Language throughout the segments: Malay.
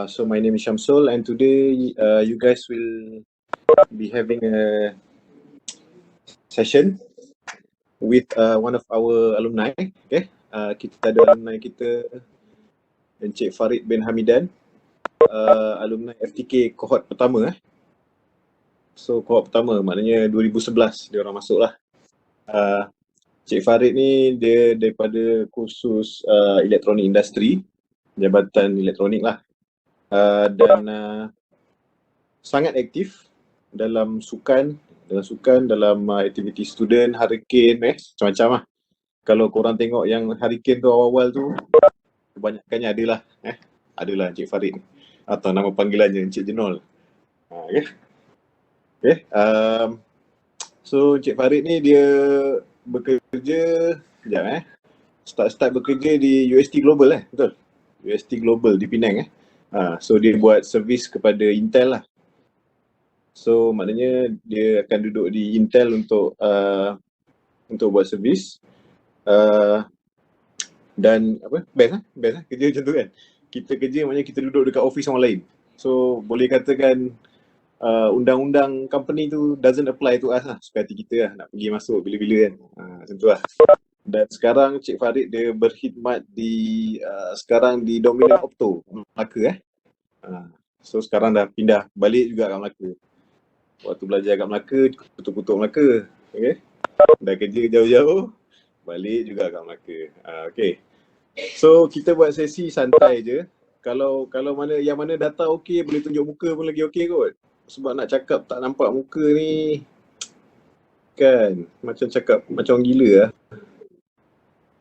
So my name is Shamsul, and today you guys will be having a session with one of our alumni. Okay, kita ada alumni kita, Encik Farid bin Hamidan, alumni FTK kohort pertama. So kohort pertama maknanya 2011 dia orang masuk lah. Encik Farid ni dia daripada kursus elektronik industri, Jabatan Elektronik lah. Dan sangat aktif dalam sukan, dalam aktiviti student, hurricane, macam-macam lah. Kalau korang tengok yang hurricane tu awal-awal tu, kebanyakannya adalah Encik Farid ni. Atau nama panggilannya Encik Jenol. Okay. So Encik Farid ni dia bekerja, start bekerja di UST Global betul? UST Global di Penang So dia buat servis kepada Intel lah. So maknanya dia akan duduk di Intel untuk buat servis. Dan best kerja macam tu kan. Kita kerja maknanya kita duduk dekat office orang lain. So boleh katakan undang-undang company tu doesn't apply to us lah. Suka hati kita lah nak pergi masuk bila-bila kan. Macam tu lah. Dan sekarang Cik Farid dia berkhidmat sekarang di Dominion Opto Melaka So sekarang dah pindah balik juga kat Melaka. Waktu belajar kat Melaka, kutuk-kutuk Melaka. Okay. Dah kerja jauh-jauh, balik juga kat Melaka. Okay. So kita buat sesi santai je. Kalau yang mana data okey, boleh tunjuk muka pun lagi okey kot. Sebab nak cakap tak nampak muka ni kan macam cakap macam orang gila lah.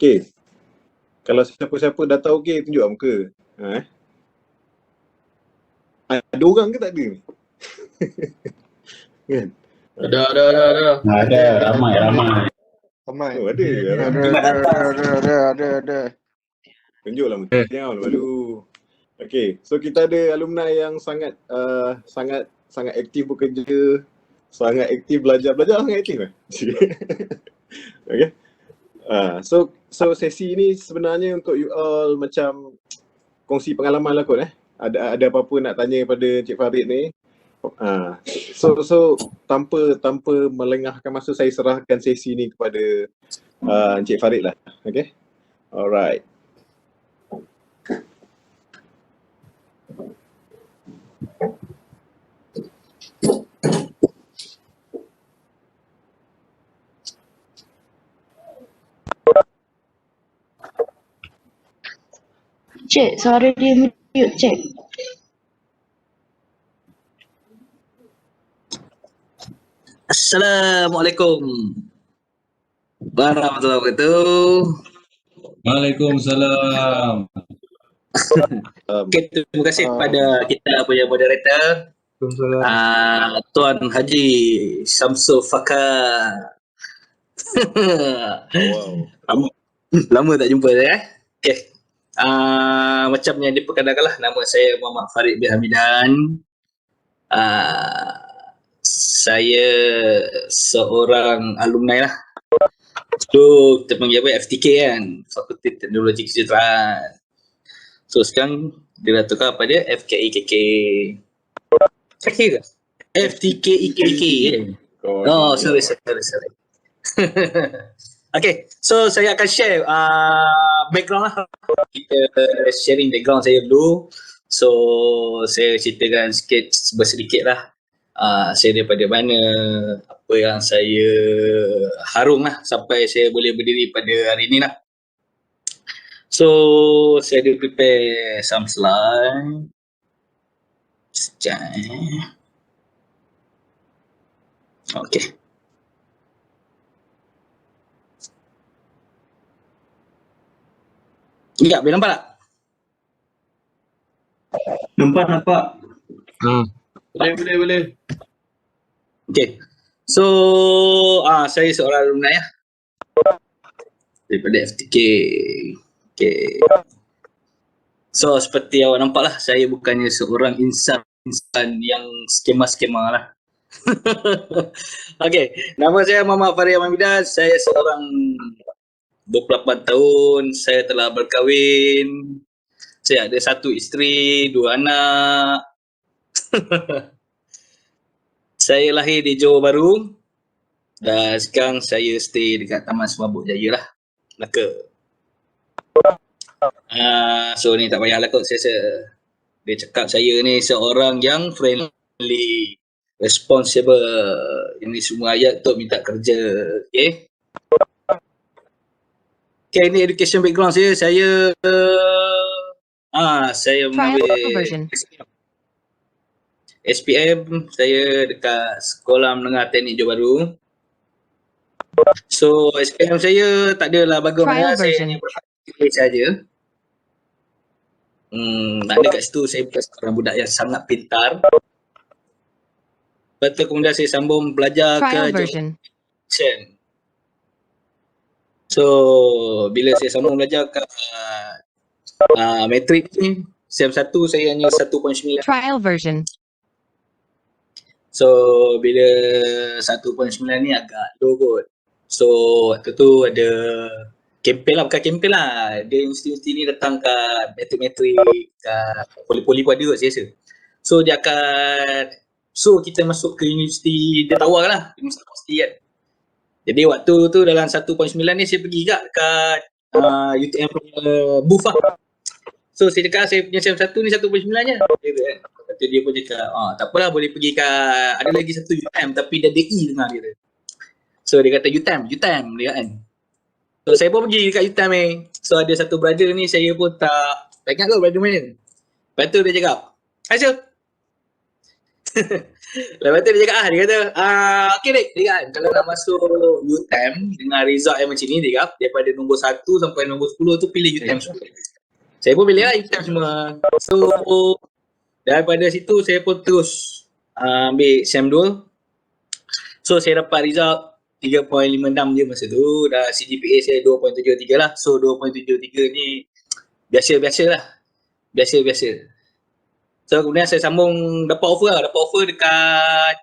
Okay. Kalau siapa-siapa data okey, tunjuk muka. Ada orang ke tak ada ni? Kan? Ada, ramai. Oh, ada. Tunjuklah muka dia lalu. Okay, so kita ada alumni yang sangat aktif bekerja, sangat aktif belajar sangat aktif Okay. So sesi ni sebenarnya untuk you all macam kongsi pengalaman lah kot Ada apa-apa nak tanya pada Cik Farid ni? So tanpa melengahkan masa, saya serahkan sesi ni kepada Encik Farid lah. Okay? Alright. Cik, suara dia mute, Cik. Assalamualaikum warahmatullahi wabarakatuh. Waalaikumsalam. Okay, terima kasih kepada kita punya moderator, Tuan Haji Shamsul Fakar. Wow. Lama tak jumpa Okay. Macam yang diperkenalkan lah, nama saya Muhammad Farid bin Hamidan. Saya seorang alumni lah. So kita panggil FTK kan, Fakulti Teknologi Kesejahteraan. So sekarang dia dah tukar pada FKIKK. FTK IKK kan? Oh, sorry. Okay, so saya akan share background lah. Kita sharing background saya dulu. So saya ceritakan sedikit lah. Saya daripada mana, apa yang saya harung lah sampai saya boleh berdiri pada hari ni lah. So saya ada prepare some slide. Sekejap. Okay. Ya, boleh nampak tak? Nampak. Boleh. Okay. So, saya seorang alumni daripada FTK. Okay. So, seperti awak nampak lah, saya bukannya seorang insan yang skema-skema lah. Okay, nama saya Muhammad Farid Hamidan. Saya seorang 28 tahun, saya telah berkahwin. Saya ada 1 isteri, 2 anak. Saya lahir di Johor Bahru dan sekarang saya stay dekat Taman Semabuk Jaya lah, Melaka. So ni tak payahlah kot saya. Dia cakap saya ni seorang yang friendly, responsible. Ini semua ayat untuk minta kerja. Okay. Okay, ni education background saya. Saya mengambil SPM, saya dekat Sekolah Menengah Teknik Johor Bahru. So SPM saya tak adalah bagus, saya hanya berhati saja. Maknanya kat situ saya bukan seorang budak yang sangat pintar. Lepas tu kemudian saya sambung belajar ke Johor. So bila saya sambung belajar ke matrik ni, SEM 1 saya hanya 1.9. Trial version. So bila 1.9 ni agak low kot. So waktu tu ada kempen lah, bukan kempen lah. Dia universiti ni datang kat matrik-matrik, kat poli-poli pun ada kot saya rasa. So dia akan kita masuk ke universiti, dia tawar lah, universiti kan. Jadi waktu tu dalam 1.9 ni saya pergi kat UTM booth lah. So saya cakap saya punya SEM 1 ni 1.9 je. Lepas tu dia pun cakap, tak apalah, boleh pergi kat, ada lagi satu UTM tapi dia DI tengah dia. So dia kata UTM dia kan. So saya pun pergi dekat UTM ni. So ada satu brother ni saya pun tak ingat kot brother mana. Lepas tu dia cakap, Aisyah. Lepas tu dia cakap, dia kata, okay Dik, dia kan, kalau nak masuk UTM dengan result yang macam ni, dia kata, daripada nombor 1 sampai nombor 10 tu pilih UTM semua. Saya pun pilih lah UTM semua. So daripada situ saya pun terus ambil SEM 2. So saya dapat result 3.56 je masa tu. Dah CGPA saya 2.73 lah. So 2.73 ni biasa-biasa lah. Biasa-biasa. So kemudian saya sambung dapat offer dekat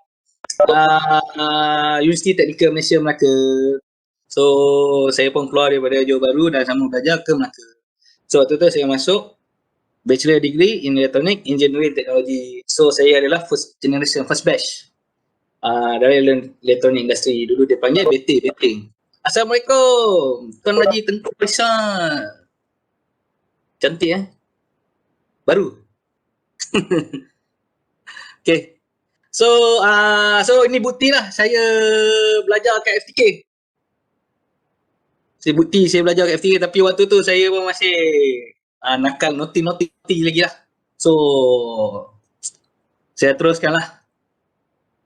Universiti Teknikal Malaysia Melaka. So saya pun keluar daripada Johor Bahru dan sambung belajar ke Melaka. So waktu tu saya masuk Bachelor Degree in Electronic Engineering Technology. So saya adalah first batch dari Electronic Industry. Dulu dia panggil BT. Assalamualaikum, Tuan Haji Tengku Faisal. Cantik baru. Okay. So ini bukti lah saya belajar kat FTK. Saya belajar kat FTK, tapi waktu tu saya pun masih nakal noti lagi lah. So saya teruskan lah.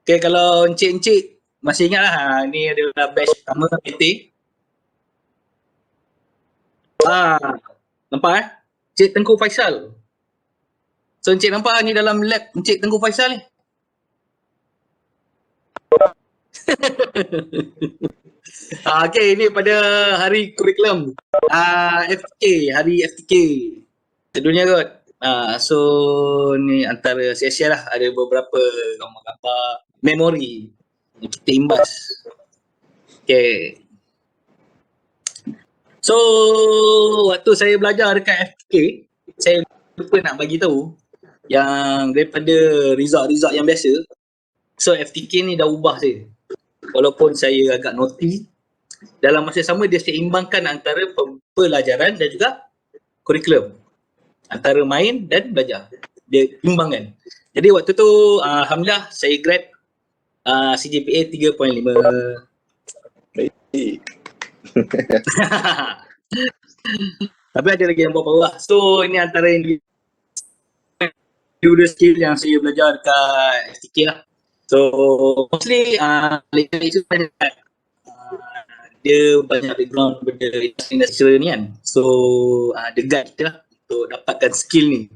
Okay, kalau encik-encik masih ingat lah, ni adalah batch pertama PT. Nampak Encik Tengku Faisal. So encik nampak ni dalam lab Encik Tengku Faisal ni. Okay, ini pada hari kurikulum FTK, hari FTK sedunia kot. So ni antara sia-sia lah, ada beberapa gambar-gambar memori yang kita imbas. Okay. So waktu saya belajar dekat FTK, saya lupa nak bagi tahu yang daripada result yang biasa, so FTK ni dah ubah saya. Walaupun saya agak naughty, dalam masa sama dia seimbangkan antara pelajaran dan juga kurikulum, antara main dan belajar, dia imbangkan. Jadi waktu tu alhamdulillah saya grad CGPA 3.5. Tapi ada lagi yang bawah-bawah. So ini antara individual skill yang saya belajar dekat FTK lah. So mostly itu banyak dia banyak background benda industri ni kan. So the guide kita lah untuk dapatkan skill ni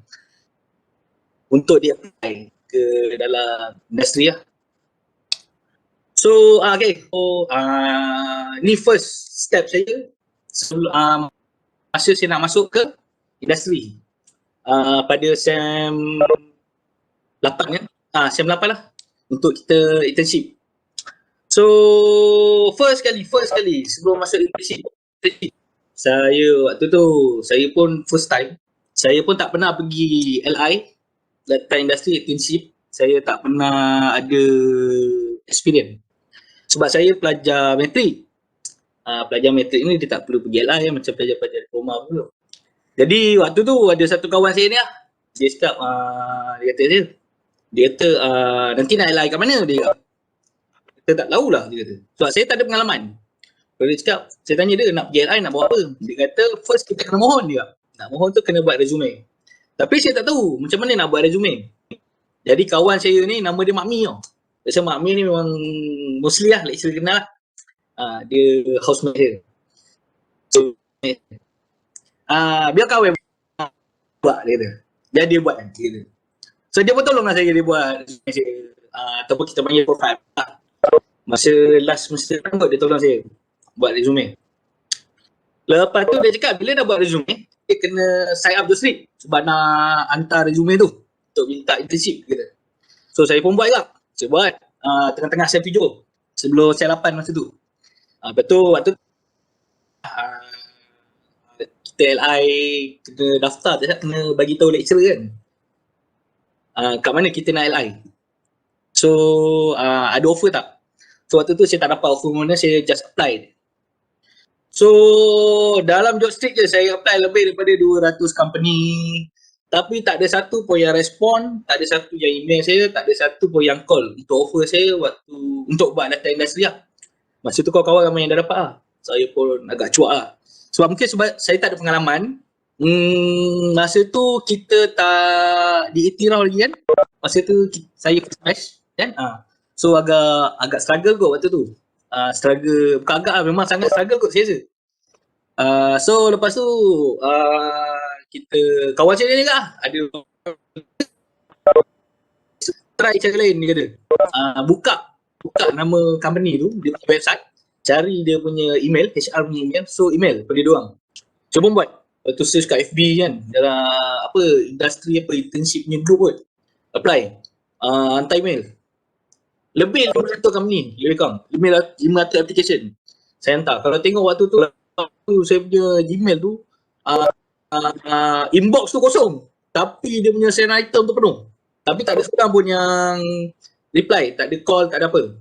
untuk dia apply ke dalam industri lah. So okay, so ni first step saya sebelum masa saya nak masuk ke industri pada SEM 8 kan, SEM 8 lah untuk kita internship. So first kali sebelum masuk internship, saya waktu tu saya pun first time Saya pun tak pernah pergi LI, Lifetime Industry Internship. Saya tak pernah ada experience. Sebab saya pelajar matrik. Pelajar matrik ni dia tak perlu pergi LI macam pelajar-pelajar diploma pun. Jadi waktu tu ada satu kawan saya ni lah. Dia cakap, dia kata nanti nak LI kat mana? Dia kata, kita tak tahulah, dia kata. Sebab saya tak ada pengalaman. Dia cakap, saya tanya dia nak pergi LI nak buat apa? Dia kata first kita kena mohon dia. Nak mohon tu kena buat resume. Tapi saya tak tahu macam mana nak buat resume. Jadi kawan saya ni nama dia Mak Mi tau. Saya Mak Mi ni memang mostly lah, lecturer kenal lah. Dia housemate dia. So, biar kawan buat dia kata. Biar dia buat nanti dia. So dia pun tolonglah saya dia buat resume saya. Ataupun kita panggil profile. Masa last semester kan dia tolong saya buat resume. Lepas tu dia cakap bila nak buat resume, dia kena sign up the slip sebab nak hantar resume tu untuk minta internship kita. So saya pun buat juga. Saya buat tengah-tengah sem 7 sebelum sem 8 masa tu. Lepas tu waktu kita LI kena daftar tak kena bagi tahu lecturer kan. Kat mana kita nak LI. So ada offer tak? So waktu tu saya tak dapat offer mana, saya just apply. So dalam job street je saya apply lebih daripada 200 company. Tapi tak ada satu pun yang respon, tak ada satu yang email saya, tak ada satu pun yang call untuk offer saya waktu untuk buat data industri lah. Masa tu kawan-kawan ramai yang dah dapat lah. Saya pun agak cuak lah. Sebab mungkin sebab saya tak ada pengalaman. Masa tu kita tak diiktiraf lagi kan. Masa tu saya first batch kan. So agak struggle kot waktu tu. Struggle, bukan agak lah, memang sangat struggle kot saya rasa. So lepas tu kita kawan saya ni juga ada try cara lain dia kata. Buka nama company tu, dia punya website, cari dia punya email, HR punya email, so email pada dia orang. Cuba buat. Lepas tu search kat FB kan, dalam apa industri apa internship punya group kot. Apply. Hantar email. Lebih 500 company, lebih kurang. 500 application. Saya hantar. Kalau tengok waktu tu saya punya Gmail tu inbox tu kosong. Tapi dia punya send item tu penuh. Tapi tak ada seorang pun yang reply, tak ada call, tak ada apa.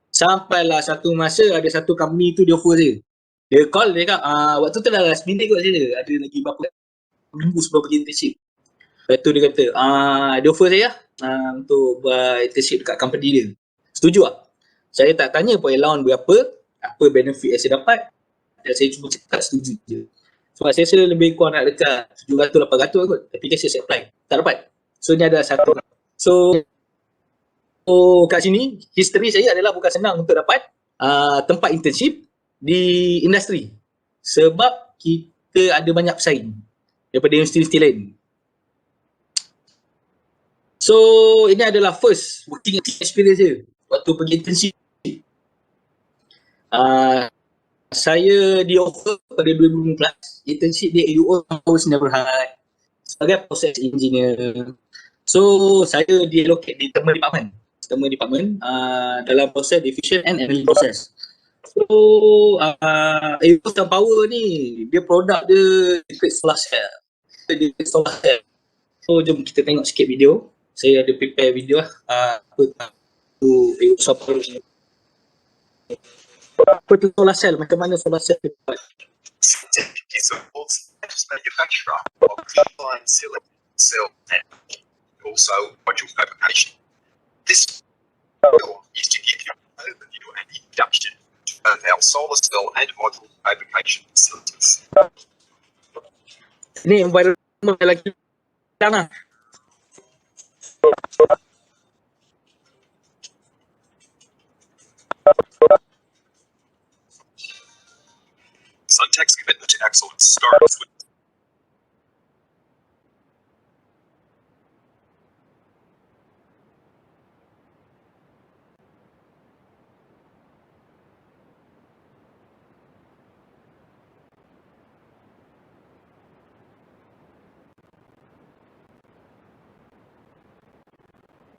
Sampailah satu masa ada satu company tu dia offer saya. Dia call, dia cakap, waktu tu dah last minute kot saya. Ada lagi berapa minggu sebelum pergi internship. Lepas tu dia kata, dia offer saya untuk buat internship dekat company dia. Setuju tak? Saya tak tanya pun allowance berapa, apa benefit yang saya dapat. Dan saya cuma cakap setuju je. Sebab saya rasa lebih kurang nak dekat 700-800 kot. Tapi kan saya apply. Tak dapat. So ni ada satu. So kat sini, history saya adalah bukan senang untuk dapat tempat internship di industri. Sebab kita ada banyak pesaing daripada universiti lain. So ini adalah first working experience saya waktu pergi internship. Saya di offer pada 2015 internship di AUO was never had sebagai process engineer. So saya diallocate di thermal department dalam proses diffusion and handling process. So AUO Sun Power ni dia produk dia liquid solar cell. So jom kita tengok sikit video. Saya ada prepare video apa tu AUO Sun Power ni. Apa tu solar cell, macam mana solar cell dibuat? Is a manufacturer of crystalline silicon cell and also module fabrication. This is to give you an overview and introduction to both our solar cell and module fabrication facilities. Ini environment lagi tanah. Suntech's commitment to excellence starts with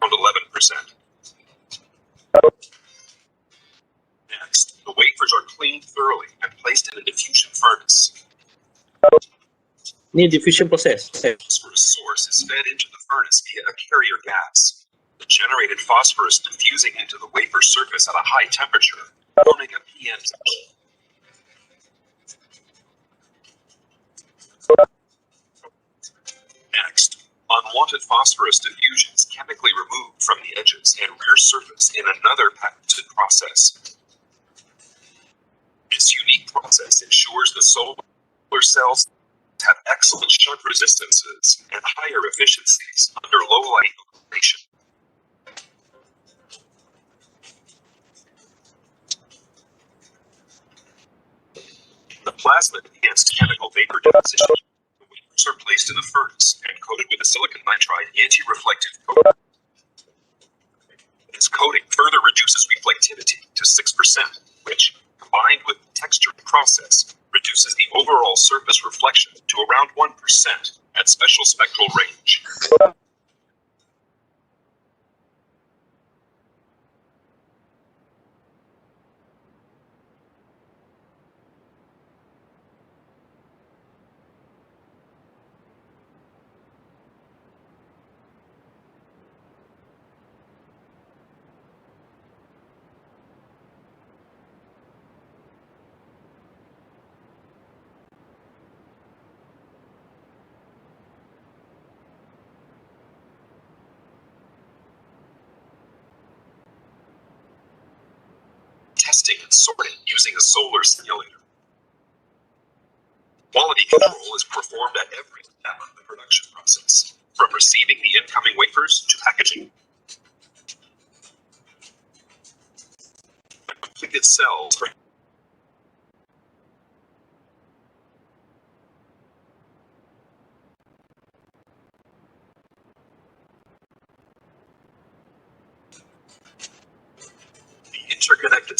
around 11%. Next, the wafers are cleaned thoroughly and placed in a diffusion furnace. Ni diffusion process. Phosphorus source is fed into the furnace via a carrier gas. The generated phosphorus diffusing into the wafer surface at a high temperature, forming a PN section. Next, unwanted phosphorus diffusion is chemically removed from the edges and rear surface in another patented process. This unique process ensures the solar cells have excellent shunt resistances and higher efficiencies under low light illumination. The plasma-enhanced chemical vapor deposition. The wafers are placed in the furnace and coated with a silicon nitride anti-reflective coating. This coating further reduces reflectivity to 6%, which, combined with the texturing process, reduces the overall surface reflection to around 1% at special spectral range. Testing and sorting using a solar simulator. Quality control is performed at every step of the production process, from receiving the incoming wafers to packaging. The completed cells are interconnected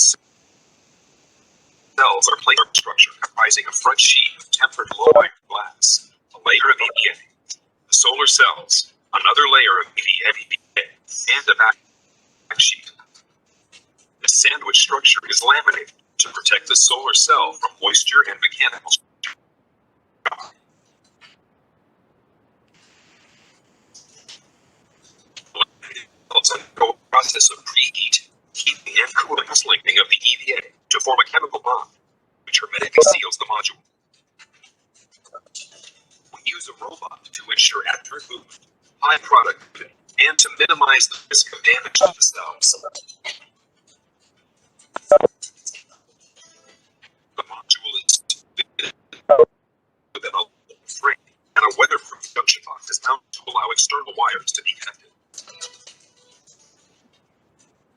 cells are placed in a structure comprising a front sheet of tempered low iron glass, a layer of EVA, the solar cells, another layer of EVA, and a back sheet. The sandwich structure is laminated to protect the solar cell from moisture and mechanical shock. Undergo a process of preheat, heating, and cooling linking of the EVA to form a chemical bond, which hermetically seals the module. We use a robot to ensure accurate movement, high productivity, and to minimize the risk of damage to the cells. The module is fitted with an aluminum frame, and a weatherproof junction box is mounted to allow external wires to be connected.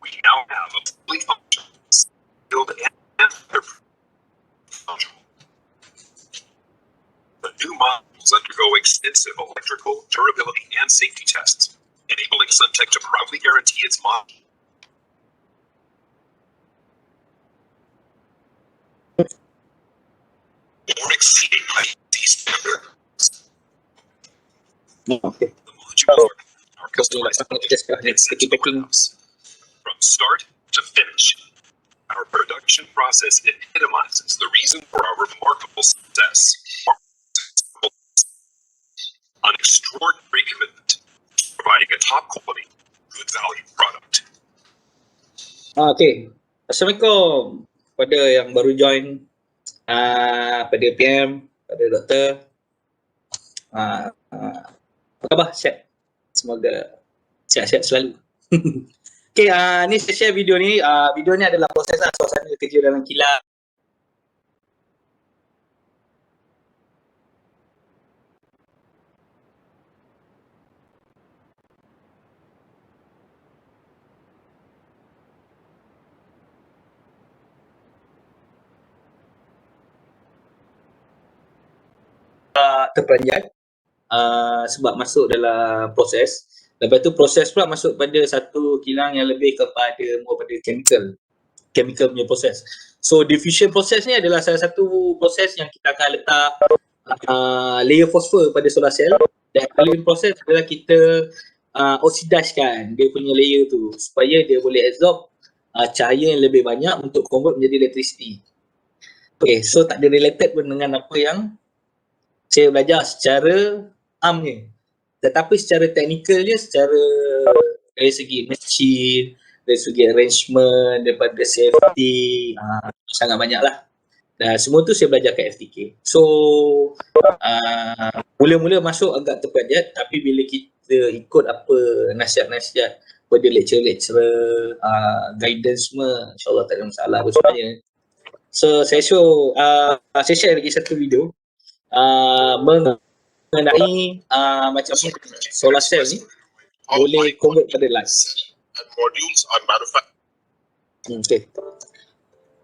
We now have a fully functional sealed and weatherproof module. The new modules undergo extensive electrical, durability, and safety tests, enabling Suntech to proudly guarantee its module. Or exceeding IEC standards. Okay. The modules are customized in sensible items. From start to finish, our production process epitomizes the reason for our remarkable success. An extraordinary commitment to providing a top quality, good value product. Okay. Assalamualaikum pada yang baru join, pada PM, pada doktor. Apa khabar? Sihat? Semoga sihat-sihat selalu. Okay, ni saya share video ni. Video ni adalah proses suasana kerja dalam kilang. Terperanjat sebab masuk dalam proses. Lepas tu proses pula masuk pada satu kilang yang lebih kepada more pada chemical punya proses. So diffusion proses ni adalah salah satu proses yang kita akan letak layer fosfor pada solar cell, dan cooling proses adalah kita oxidaskan dia punya layer tu supaya dia boleh absorb cahaya yang lebih banyak untuk convert menjadi electricity. Okay, so tak ada related pun dengan apa yang Saya belajar secara amnya. Tetapi secara teknikalnya, secara dari segi machine, dari segi arrangement, daripada safety, sangat banyak lah. Dan semua tu saya belajar kat FTK. So, mula-mula masuk agak terperanjat, tapi bila kita ikut apa nasihat-nasihat pada lecturer-lecturer, guidance semua, insyaAllah tak ada masalah pun sebenarnya. So, saya share lagi satu video mengenai macam solar cell ni boleh convert pada light. And modules are manufactured. Okay.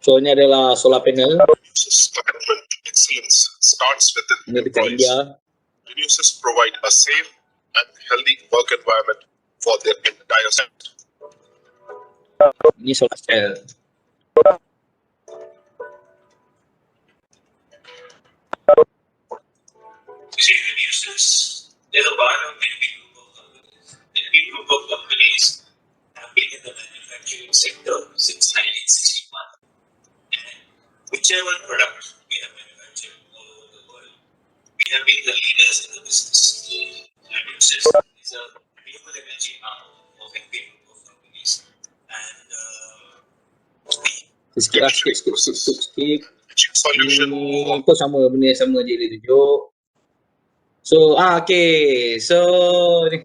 So ni adalah solar panel. Renews' commitment to excellence starts with the Ini dekat employees. India. Renews provide a safe and healthy work environment for their entire sector. Ini solar cell. You see, Renews, there's a part of many group of companies. Many group of companies have been in the manufacturing sector since 1961. And whichever product we have manufactured all over the world, we have been the leaders in the business. Renews is a renewable energy arm of a big group of companies. And Sikit. Solution. Kau sama benda yang sama je dia tunjuk. So, okay. So, ni.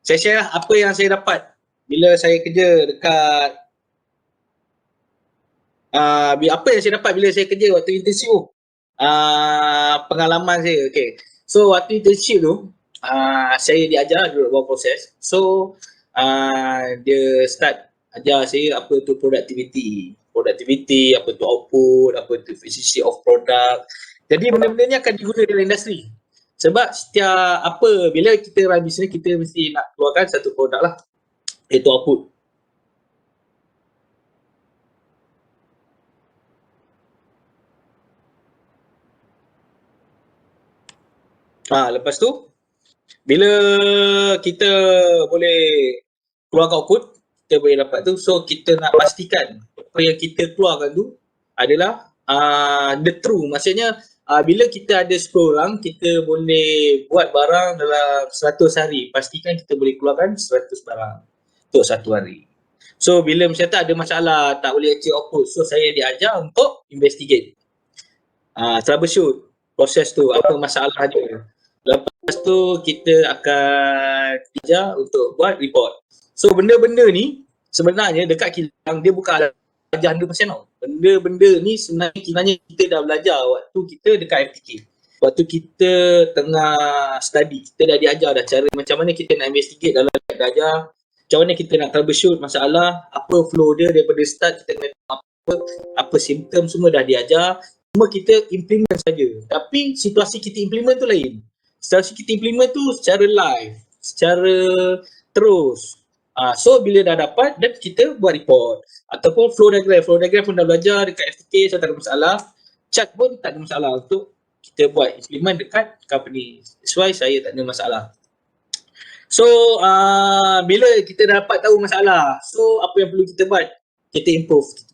Saya share lah apa yang saya dapat bila saya kerja dekat apa yang saya dapat bila saya kerja waktu internship tu. Pengalaman saya. Okay. So, waktu internship tu, saya diajar duduk bawah proses. So, dia start ajar saya apa tu productivity, apa tu output, apa tu efficiency of product. Jadi benda-benda ni akan diguna dalam industri. Sebab setiap bila kita run business, kita mesti nak keluarkan satu produk lah, iaitu output. Lepas tu, bila kita boleh keluarkan output, kita boleh dapat tu, so kita nak pastikan apa yang kita keluarkan tu adalah the true. Maksudnya bila kita ada 10 orang, kita boleh buat barang dalam 100 hari. Pastikan kita boleh keluarkan 100 barang untuk satu hari. So bila macam tu ada masalah, tak boleh achieve output, so saya diajar untuk investigate, troubleshoot proses tu, apa masalah dia. Lepas tu kita akan ajar untuk buat report. So benda-benda ni sebenarnya dekat kilang dia bukan ajar 100% tau. Benda-benda ni sebenarnya kita dah belajar waktu kita dekat FTK. Waktu kita tengah study, kita dah diajar dah cara macam mana kita nak investigate dalam lab, dah ajar macam mana kita nak troubleshoot masalah, apa flow dia daripada start, kita kena apa simptom, semua dah diajar. Cuma kita implement saja. Tapi situasi kita implement tu lain. Situasi kita implement tu secara live, secara terus. So bila dah dapat, dan kita buat report. Ataupun flow diagram pun dah belajar dekat FTK, so tak ada masalah. Chart pun tak ada masalah untuk kita buat implement dekat company. That's why saya tak ada masalah. So bila kita dah dapat tahu masalah, so apa yang perlu kita buat? Kita improve, kita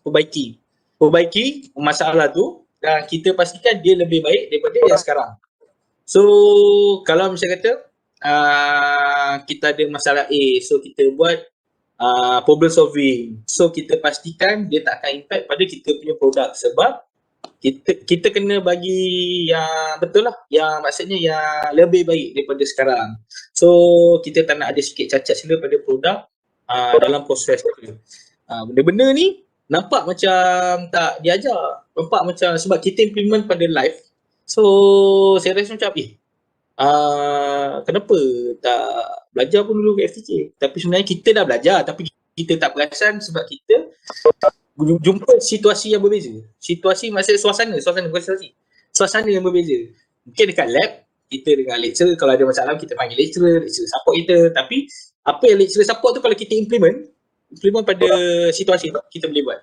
perbaiki masalah tu, dan kita pastikan dia lebih baik daripada yang sekarang. So kalau misalnya kata kita ada masalah A, so kita buat problem solving. So kita pastikan dia tak akan impact pada kita punya produk, sebab kita kena bagi yang betul lah, yang maksudnya yang lebih baik daripada sekarang. So kita tak nak ada sikit cacat sila pada produk dalam proses tu. Benda-benda ni nampak macam tak diajar, nampak macam sebab kita implement pada live. So saya rasa macam kenapa tak belajar pun dulu kat FTK. Tapi sebenarnya kita dah belajar, tapi kita tak perasan sebab kita jumpa situasi yang berbeza. Situasi maksudnya suasana bukan situasi. Suasana yang berbeza. Mungkin dekat lab, kita dengan lecturer, kalau ada masalah kita panggil lecturer support kita. Tapi apa yang lecturer support tu, kalau kita implement pada situasi tu, kita boleh buat.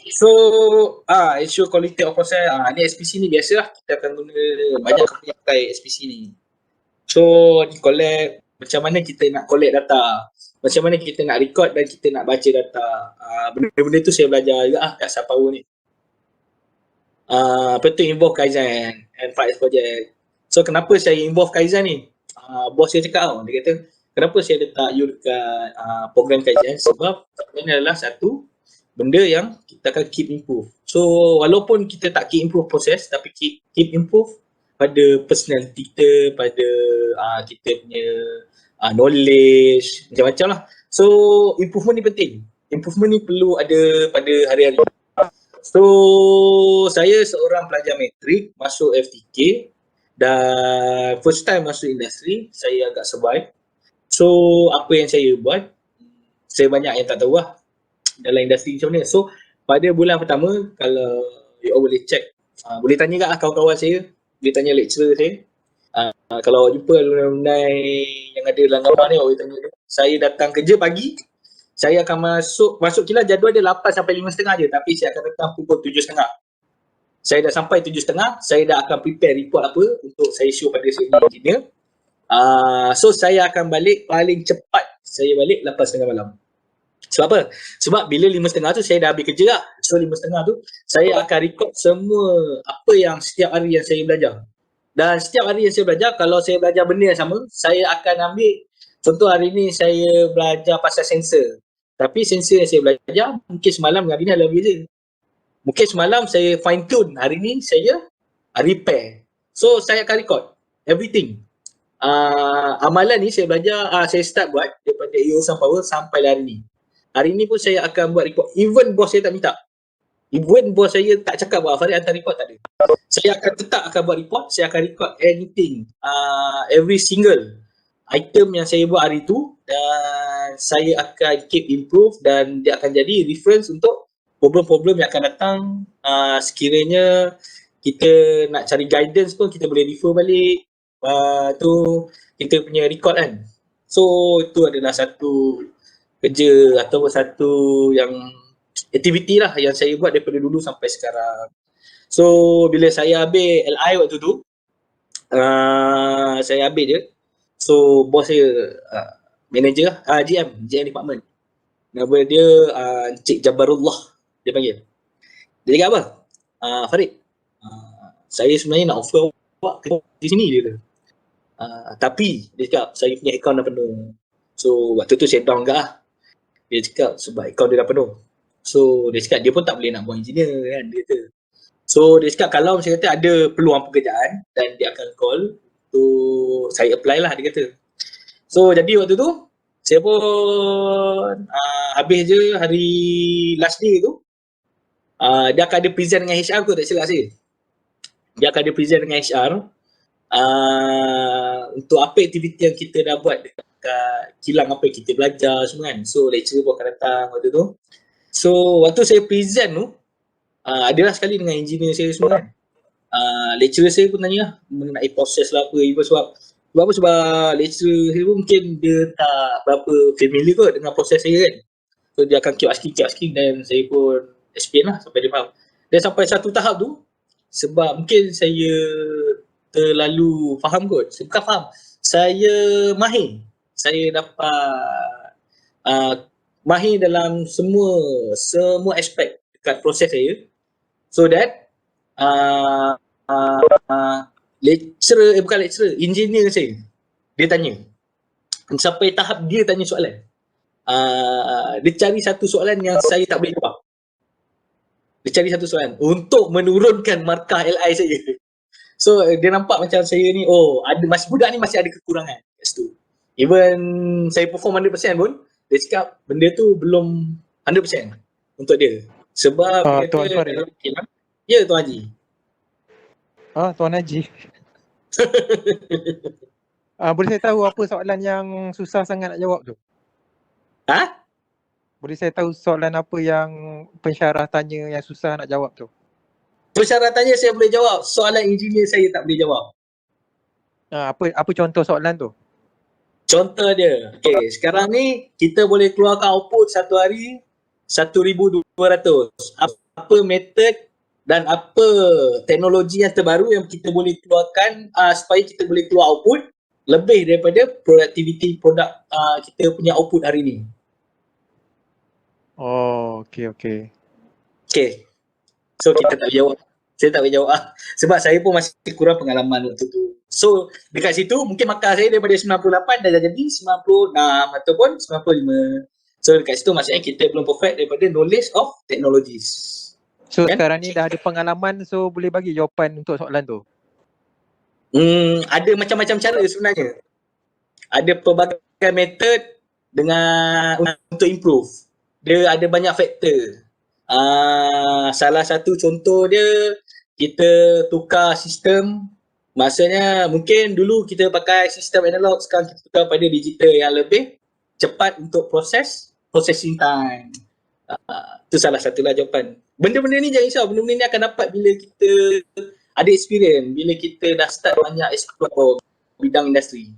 So, ensure quality of process. Ni SPC ni biasalah, kita akan guna banyak company pakai SPC ni. So, ni collect, macam mana kita nak collect data, macam mana kita nak record dan kita nak baca data. Benda-benda tu saya belajar juga kat Saparu ni. apa tu involve Kaizen and 5S project. So kenapa saya involve Kaizen ni? Bos saya cakap dia kata kenapa saya letak you dekat program Kaizen, sebab ini adalah satu benda yang kita akan keep improve. So walaupun kita tak keep improve proses, tapi keep improve pada personality kita, pada kita punya knowledge, macam-macam lah. So improvement ni penting. Improvement ni perlu ada pada hari-hari. So saya seorang pelajar matrik masuk FTK dan first time masuk industri, saya agak survive. So apa yang saya buat, saya banyak yang tak tahu lah dalam industri macam mana. So pada bulan pertama, kalau you all boleh check, boleh tanya kat kawan-kawan saya, boleh tanya lecturer saya. Kalau jumpa alumni yang ada dalam gambar ni, boleh tanya dia. Saya datang kerja pagi, saya akan masuk kira jadual dia 8 sampai 5.30 je, tapi saya akan datang pukul 7.30. Saya dah sampai 7.30, saya dah akan prepare report apa untuk saya show pada senior engineer. So saya akan balik paling cepat, saya balik 8.30 malam. Sebab apa? Sebab bila 5.30 tu saya dah habis kerja lah. So 5.30 tu saya akan record semua apa yang setiap hari yang saya belajar. Dan setiap hari yang saya belajar, kalau saya belajar benda yang sama, saya akan ambil, contoh hari ni saya belajar pasal sensor. Tapi sensor yang saya belajar, mungkin semalam dengan hari ni adalah beza. Mungkin semalam saya fine tune, hari ni saya repair. So saya akan record everything. Amalan ni saya belajar, saya start buat daripada EOS Power sampai hari ni. Hari ni pun saya akan buat report. Even bos saya tak minta. Even bos saya tak cakap buat Farid hantar report, tak ada. Saya akan tetap akan buat report, saya akan record anything, every single item yang saya buat hari tu, dan saya akan keep improve dan dia akan jadi reference untuk problem-problem yang akan datang. Sekiranya kita nak cari guidance pun kita boleh refer balik tu kita punya record kan. So itu adalah satu kerja atau satu yang aktiviti lah yang saya buat daripada dulu sampai sekarang. So bila saya ambil LI waktu tu, saya ambil je. So bos saya manager lah, GM department. Nama dia Encik Jabarullah, dia panggil. Dia cakap apa? Farid, saya sebenarnya nak offer awak di sini dia kata. Tapi dia cakap saya punya account dah penuh. So waktu tu saya down enggak lah. Dia cakap sebab account dia dah penuh. So dia cakap dia pun tak boleh nak buat engineer kan, dia kata. So dia cakap kalau saya kata ada peluang pekerjaan dan dia akan call, tu saya apply lah, dia kata. So jadi waktu tu saya pun habis je hari last day tu, dia akan ada present dengan HR tu, tak silap saya. Dia akan ada present dengan HR untuk apa aktiviti yang kita dah buat dekat kilang, apa yang kita belajar semua kan. So lecturer pun akan datang waktu tu. So waktu saya present tu, adalah sekali dengan engineer saya semua kan. Lecturer saya pun tanya lah mengenai proses lah apa. Sebab lecturer saya pun mungkin dia tak berapa familiar kot dengan proses saya kan. So dia akan keep asking dan saya pun explain lah sampai dia faham. Dan sampai satu tahap tu, sebab mungkin saya terlalu faham kot. Saya bukan faham, saya mahir. Saya dapat mahir dalam semua aspek dekat proses saya. So that engineer saya, dia tanya, sampai tahap dia tanya soalan, dia cari satu soalan yang saya tak boleh jawab. Dia cari satu soalan untuk menurunkan markah LI saya. So dia nampak macam saya ni, budak ni masih ada kekurangan kat situ. Even saya perform 100% pun, dia cakap benda tu belum 100% untuk dia. Sebab Tuan Farid. Ya, Tuan Haji. Tuan Haji. Boleh saya tahu apa soalan yang susah sangat nak jawab tu? Boleh saya tahu soalan apa yang pensyarah tanya yang susah nak jawab tu? Persyaratannya saya boleh jawab, soalan engineer saya tak boleh jawab. Apa contoh soalan tu? Contoh dia, okay, sekarang ni kita boleh keluarkan output satu hari 1,200. Apa metod dan apa teknologi yang terbaru yang kita boleh keluarkan supaya kita boleh keluar output lebih daripada produktiviti produk kita punya output hari ni. Oh, okey. Okay. So kita tak jawab. Saya tak boleh jawab sebab saya pun masih kurang pengalaman waktu tu. So dekat situ mungkin markah saya daripada 98 dah jadi 96 ataupun 95. So dekat situ maksudnya kita belum perfect daripada knowledge of technologies. So Kan? sekarang ni dah ada pengalaman, so boleh bagi jawapan untuk soalan tu. Ada macam-macam cara sebenarnya. Ada pelbagai method dengan untuk improve. Dia ada banyak faktor. Salah satu contoh dia, kita tukar sistem. Maksudnya mungkin dulu kita pakai sistem analog, sekarang kita tukar pada digital yang lebih cepat untuk processing time. Itu salah satulah jawapan. Benda-benda ni jangan risau, benda-benda ni akan dapat bila kita ada experience, bila kita dah start banyak explore bidang industri.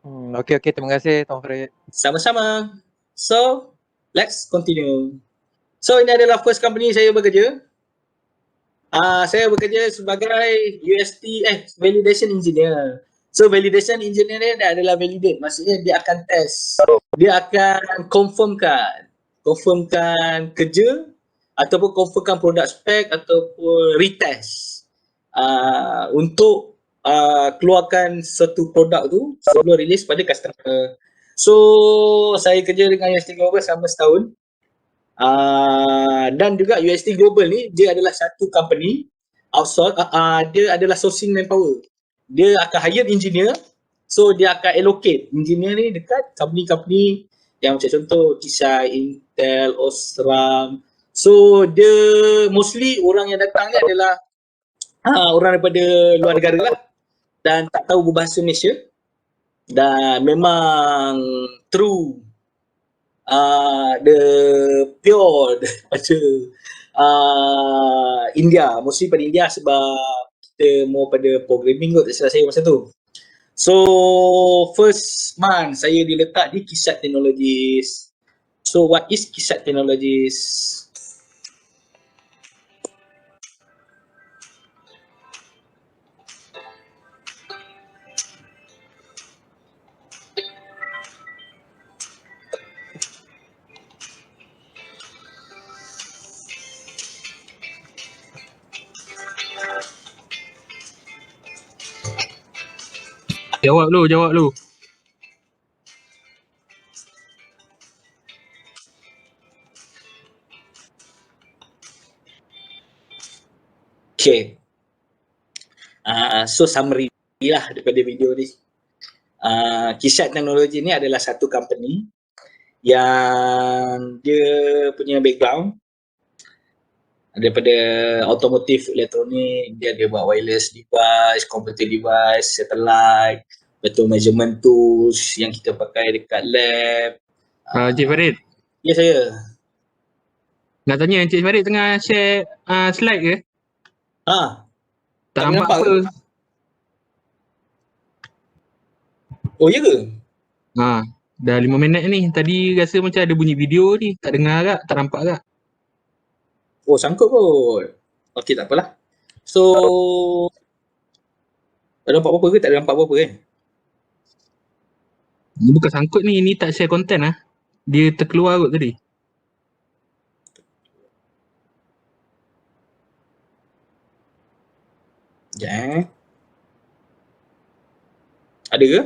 Okey, terima kasih Tuan Farid. Sama-sama. So, let's continue. So, ini adalah first company saya bekerja. Saya bekerja sebagai validation engineer. So, validation engineer ni adalah validate. Maksudnya dia akan test. Dia akan confirmkan kerja ataupun confirmkan produk spec ataupun retest untuk keluarkan satu produk tu sebelum release pada customer. So saya kerja dengan UST Global selama setahun. Dan juga UST Global ni dia adalah satu company outsource, dia adalah sourcing manpower. Dia akan hire engineer, so dia akan allocate engineer ni dekat company-company yang macam contoh Kisai, Intel, Osram. So dia mostly orang yang datang ni adalah orang daripada luar negara lah dan tak tahu berbahasa Malaysia dan memang true the pure daripada India, mostly pada India sebab kita more pada programming kot, tak salah saya masa tu. So first month saya diletak di Keysight Technologies. So what is Keysight Technologies? Jawab lu. Okay. So summary lah daripada video ni. Keysight Technology ni adalah satu company yang dia punya background daripada automotive elektronik. Dia buat wireless device, computer device, satellite, betul measurement tools yang kita pakai dekat lab. Encik Farid, Ya saya. nak tanya Encik Farid tengah share slide ke? Tak Tak nampak nampak apa? ke? Oh ya ke? Dah 5 minit ni. Tadi rasa macam ada bunyi video ni. Tak dengar agak, tak nampak agak. Oh sangkut kot. Okey tak apalah. So tak nampak apa-apa ke? Tak ada nampak apa-apa kan? Ni bukan sangkut ni tak share content lah. Dia terkeluar kot tadi. Sekejap Ada ke?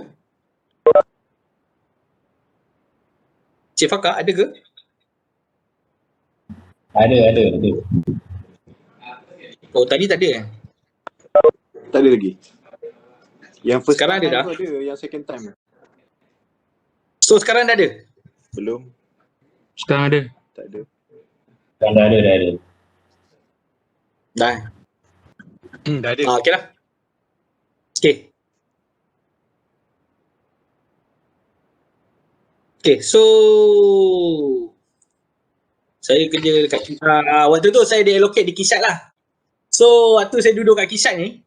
Cik Fakar ada ke? Ada. Oh tadi tak ada eh? Tak ada lagi. Yang first Sekarang time ada dah? tu ada, yang second time So sekarang dah ada? belum. Sekarang ada. Tak ada. Dah ada. Dah. Dah ada. Okey lah. Okay, so saya kerja dekat waktu tu saya di-allocate di Keysight lah. So waktu saya duduk kat Keysight ni,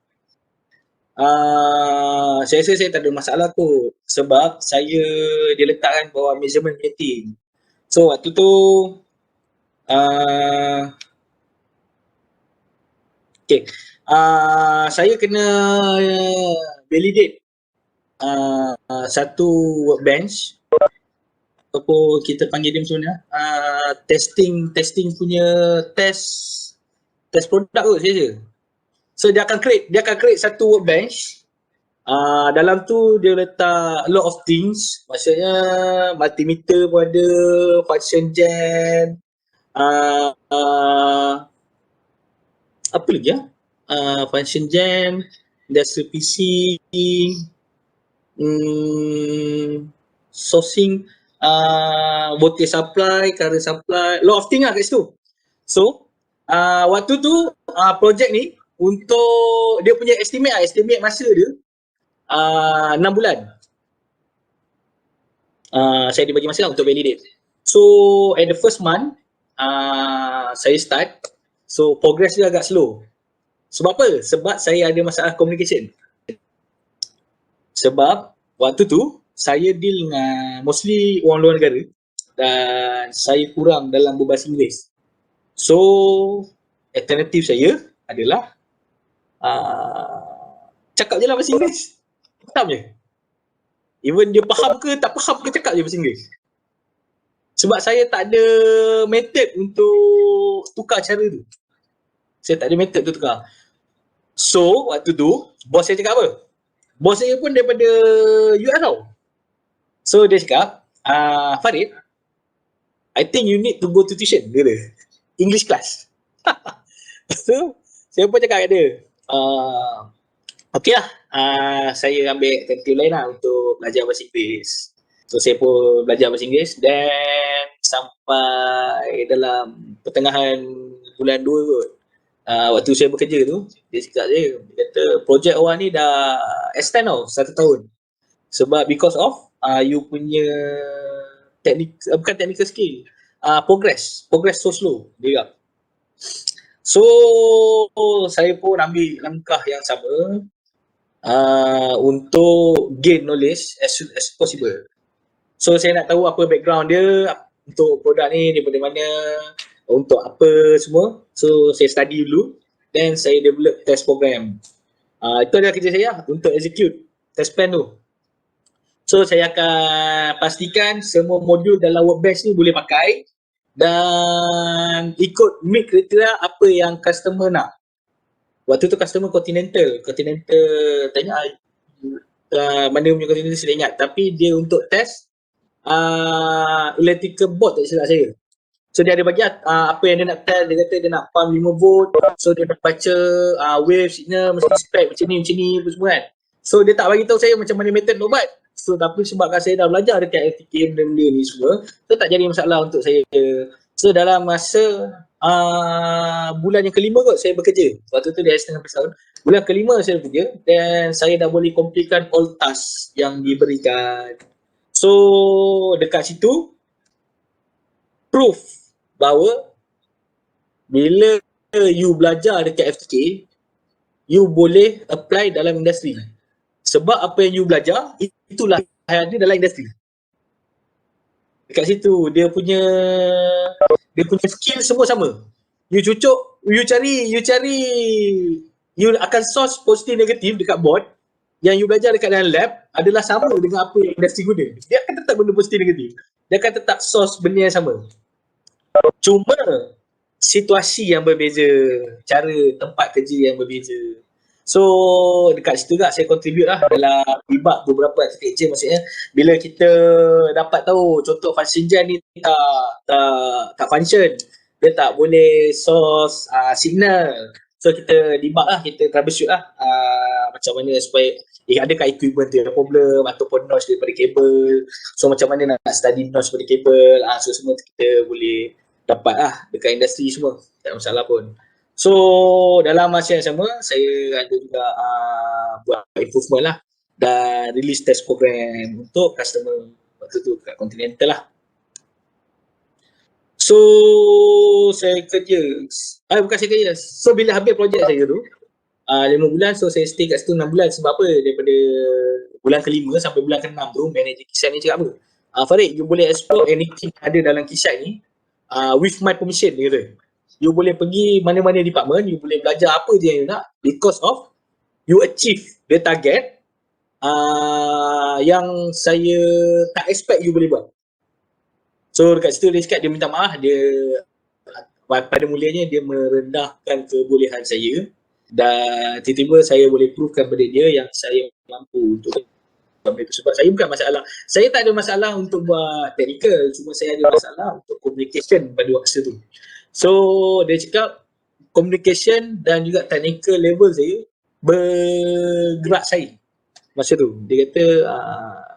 saya rasa saya tak ada masalah tu sebab saya diletakkan bawah measurement meeting. So waktu tu saya kena validate satu workbench ataupun kita panggil dia macam mana, testing punya test test produk kot saya. So dia akan create satu workbench. Dalam tu dia letak a lot of things. Maksudnya multimeter pun ada, function gen, apa lagi function gen, industrial PC, sourcing, voltage supply, current supply, lot of things lah kat situ. So waktu tu projek ni untuk dia punya estimate masa dia 6 bulan. Saya dibagi masa lah untuk validate. So at the first month saya start. So progress dia agak slow. Sebab apa? Sebab saya ada masalah communication. Sebab waktu tu saya deal dengan mostly orang luar negara dan saya kurang dalam berbahasa Inggeris. So alternatif saya adalah cakap je lah bahasa Inggeris. Faham je. Even dia faham ke tak faham ke, cakap je bahasa Inggeris. Sebab saya tak ada method untuk tukar cara tu. Saya tak ada method tu tukar. So waktu tu bos saya cakap apa? Bos saya pun daripada US tau. So dia cakap, Farid, I think you need to go to tuition, dia kata. English class. So saya pun cakap kat dia, okay lah, saya ambil alternatif lain lah untuk belajar bahasa Inggeris. So saya pun belajar bahasa Inggeris dan sampai dalam pertengahan bulan 2 kot. Waktu saya bekerja tu, dia cakap dia kata projek awak ni dah extend tau 1 tahun. Sebab because of you punya bukan technical skill, progress so slow, dia cakap. So saya pun ambil langkah yang sama untuk gain knowledge as soon as possible. So saya nak tahu apa background dia untuk produk ni, daripada mana, untuk apa semua. So saya study dulu, then saya develop test program. Itu adalah kerja saya untuk execute test plan tu. So saya akan pastikan semua modul dalam workbench ni boleh pakai dan ikut meet kriteria apa yang customer nak. Waktu tu customer Continental tanya mana punya Continental saya ingat, tapi dia untuk test electrical board tak silap saya. So dia ada bagi apa yang dia nak test. Dia kata dia nak pump 5 volt. So dia nak baca wave, signal, mesti spec macam ni apa semua kan. So dia tak bagi tahu saya macam mana method nak buat. So tapi sebabkan saya dah belajar dekat LTK benda-benda ni semua, so tak jadi masalah untuk saya. So dalam masa bulan yang kelima kot saya bekerja. Waktu tu dia setengah tahun. Bulan kelima saya bekerja dan saya dah boleh completekan all task yang diberikan. So dekat situ proof bahawa bila you belajar dekat FTK, you boleh apply dalam industri. Sebab apa yang you belajar, itulah yang ada dalam industri. Dekat situ, dia punya skill semua sama. You cucuk, you cari, you akan source positif negatif dekat board yang you belajar dekat dalam lab adalah sama dengan apa yang industri guna. Dia akan tetap guna positif negatif. Dia akan tetap source benda yang sama. Cuma situasi yang berbeza, cara tempat kerja yang berbeza. So dekat situ juga saya contribute lah dalam ibak beberapa architecture. Maksudnya bila kita dapat tahu contoh function gen ni tak function, dia tak boleh source signal. So kita debug lah, kita troubleshoot lah macam mana supaya adakah equipment tu ada problem ataupun noise daripada kabel. So macam mana nak study noise daripada kabel. So semua kita boleh dapat lah dekat industri semua, tak masalah pun. So dalam masa yang sama saya ada juga buat improvement lah dan release test program untuk customer waktu tu kat Continental lah. So saya kerja, bukan saya kerja. So bila habis projek saya tu 5 bulan, so saya stay kat situ 6 bulan. Sebab apa? Daripada bulan ke-5 sampai bulan ke-6 tu manager Keysight ni cakap apa? Farid, you boleh explore anything ada dalam Keysight ni with my permission, dia kata. You boleh pergi mana-mana department, you boleh belajar apa je yang you nak because of you achieve the target yang saya tak expect you boleh buat. So dekat situ dia cakap, dia minta maaf, dia pada mulanya dia merendahkan kebolehan saya dan tiba-tiba saya boleh provekan pada dia yang saya mampu untuk benda itu. Sebab saya bukan masalah, saya tak ada masalah untuk buat technical, cuma saya ada masalah untuk communication pada waktu tu. So dia cakap communication dan juga technical level saya bergerak saya masa tu. Dia kata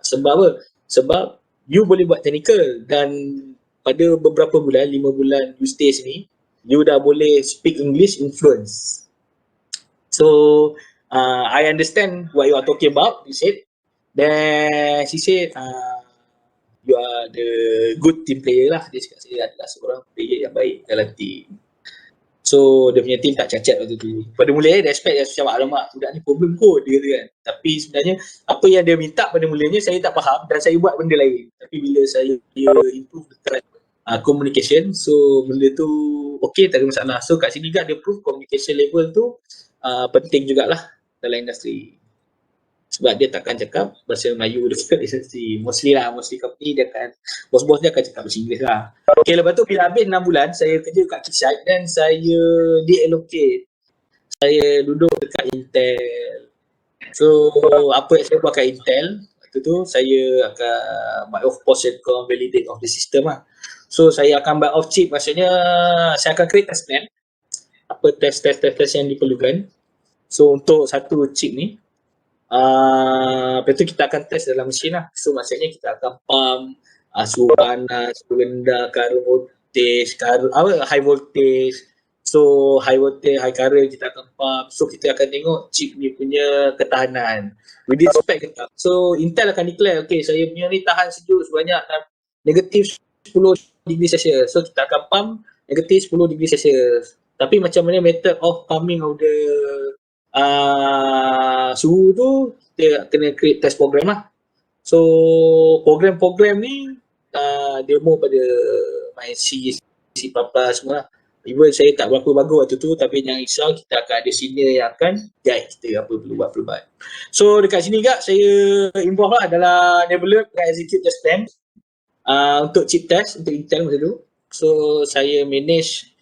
sebab apa? Sebab you boleh buat technical dan pada beberapa bulan, 5 bulan you stay sini, you dah boleh speak English in fluence. So I understand what you are talking about, he said. Then she said you are the good team player lah. Dia cakap saya adalah seorang player yang baik dalam team. So dia punya team tak cacat waktu tu. Pada mulanya dia expect macam alamak budak ni problem kot dia kata kan. Tapi sebenarnya apa yang dia minta pada mulanya saya tak faham dan saya buat benda lain. Tapi bila saya improve dekat communication, so benda tu okay, tak ada masalah. So kat sini juga dia prove communication level tu penting jugalah dalam industri. Sebab dia takkan cakap bahasa Melayu dekat industri. Mostly company dia akan, bos-bos dia akan cakap bahasa Inggeris lah. Okay, lepas tu bila habis 6 bulan saya kerja kat Keysight dan saya di-allocate. Saya duduk dekat Intel. So apa yang saya buat kat Intel, waktu tu saya akan buy off post and validate of the system lah. So saya akan buy off chip, maksudnya saya akan create test plan. Apa test yang diperlukan. So untuk satu chip ni, lepas tu kita akan test dalam mesin lah. So maksudnya kita akan pump suhu panas, suhu rendah, current voltage, high voltage. So high voltage, high current kita akan pump. So kita akan tengok chip ni punya ketahanan. Within spec ke tak. So Intel akan declare, okay saya punya ni tahan sejuk sebanyak negatif 10 degree Celsius. So kita akan pump negatif 10 degree Celsius. Tapi macam mana method of pumping of the suhu tu kita kena create test program lah. So program ni dia more pada main C++ semua lah. Even saya tak berapa bagus waktu tu, tapi jangan risau, kita akan ada senior yang akan guide kita apa perlu buat. So dekat sini juga saya involve lah dalam develop dan execute test plan untuk chip test untuk Intel masa tu. So saya manage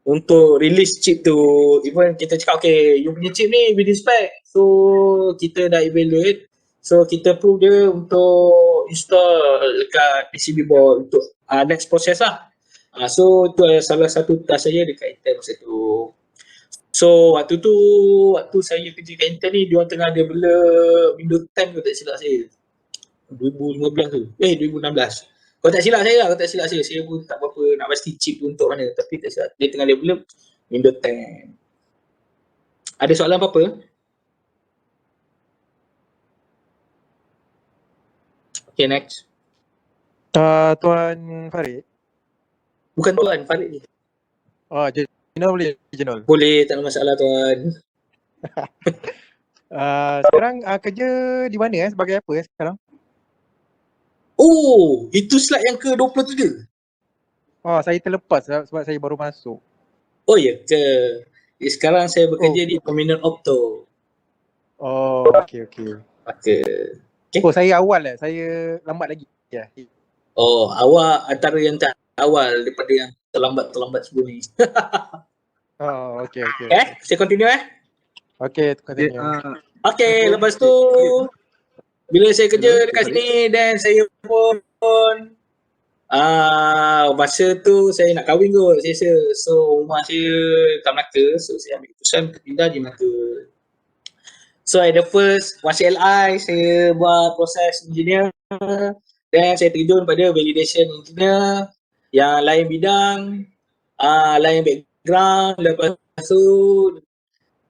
untuk release chip tu. Even kita cakap okay, you punya chip ni within spec, so kita dah evaluate, so kita prove dia untuk install dekat PCB board untuk next process lah. So itu salah satu task saya dekat Intel masa tu. So waktu saya kerja kat Intel ni, diorang tengah develop Windows 10 kalau tak silap saya 2015 tu, 2016. Kalau tak silap saya, saya pun tak berapa nak pasti chip tu untuk mana, tapi tak silap dia tengah develop Windows 10. Ada soalan apa-apa? Okay, next. Tuan Farid. Bukan Tuan, Farid ni. Oh, Jenol boleh Jenol? Boleh, tak ada masalah Tuan. Sekarang kerja di mana sebagai apa sekarang? Oh, itu slide yang ke-23. Oh, saya terlepas sebab saya baru masuk. Oh ya ke? Sekarang saya bekerja di Terminal Opto. Oh, okey. Okay. Oh, saya awal lah. Saya lambat lagi. Ya. Oh, awak antara yang tak awal daripada yang terlambat sebelum ni. Oh, okey. Saya continue Okey, continue. Okay, lepas tu bila saya kerja dekat sini dan saya pun masa tu saya nak kahwin kot, saya so rumah saya kat Melaka, so saya ambil keputusan untuk pindah di Melaka. So at the first, masa LI saya buat proses engineer dan saya terjun pada validation engineer yang lain bidang, lain background. Lepas tu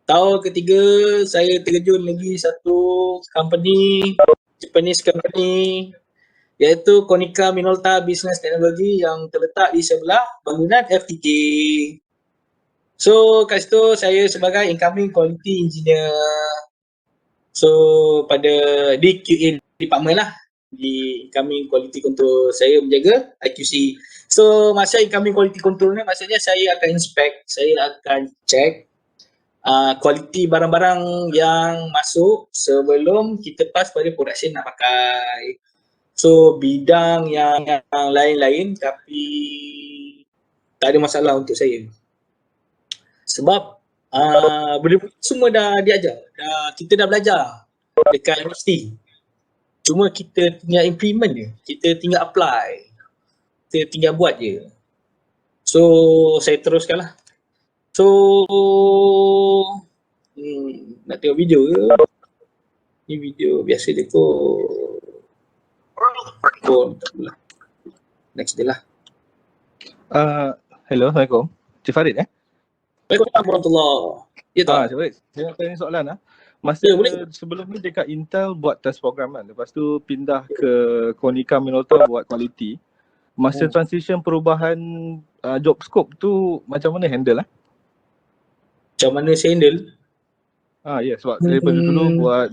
tahun ketiga saya terjun lagi satu company, Japanese company, iaitu Konica Minolta Business Technology yang terletak di sebelah bangunan FTK. So kat situ saya sebagai incoming quality engineer. So pada di QA department lah, di incoming quality control saya menjaga IQC. So masa incoming quality control ni maksudnya saya akan inspect, saya akan check quality barang-barang yang masuk sebelum kita pass pada production nak pakai. So bidang yang lain-lain, tapi tak ada masalah untuk saya. Sebab benda semua dah diajar, kita dah belajar dekat universiti. Cuma kita tinggal implement je, kita tinggal apply, kita tinggal buat je. So saya teruskan lah. So nak tengok video ke? Ni video biasa dia kot. Tak apalah. Next dia lah. Hello, Assalamualaikum. Cik Farid Waalaikumsalam warahmatullahi. Ya tak? Cik Farid, saya nak tanya soalan Masa Ya, boleh. sebelum ni dekat Intel buat test program kan. Lepas tu pindah ke Konica Minolta buat quality. Masa transition perubahan job scope tu macam mana handle Macam mana saya handle? Ya, sebab daripada dulu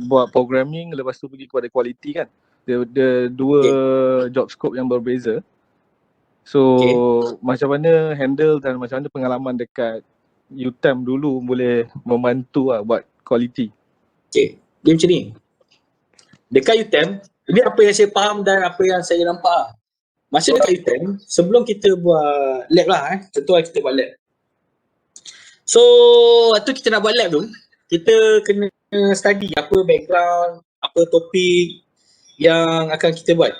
buat programming, lepas tu pergi kepada quality kan. Dia dua job scope yang berbeza. So macam mana handle dan macam mana pengalaman dekat UTM dulu boleh membantu buat quality? Okay, dia macam ni. Dekat UTM, ini apa yang saya faham dan apa yang saya nampak. Masa dekat UTM, sebelum kita buat lab lah contoh kita buat lab. So, waktu kita nak buat lab tu, kita kena study apa background, apa topik yang akan kita buat.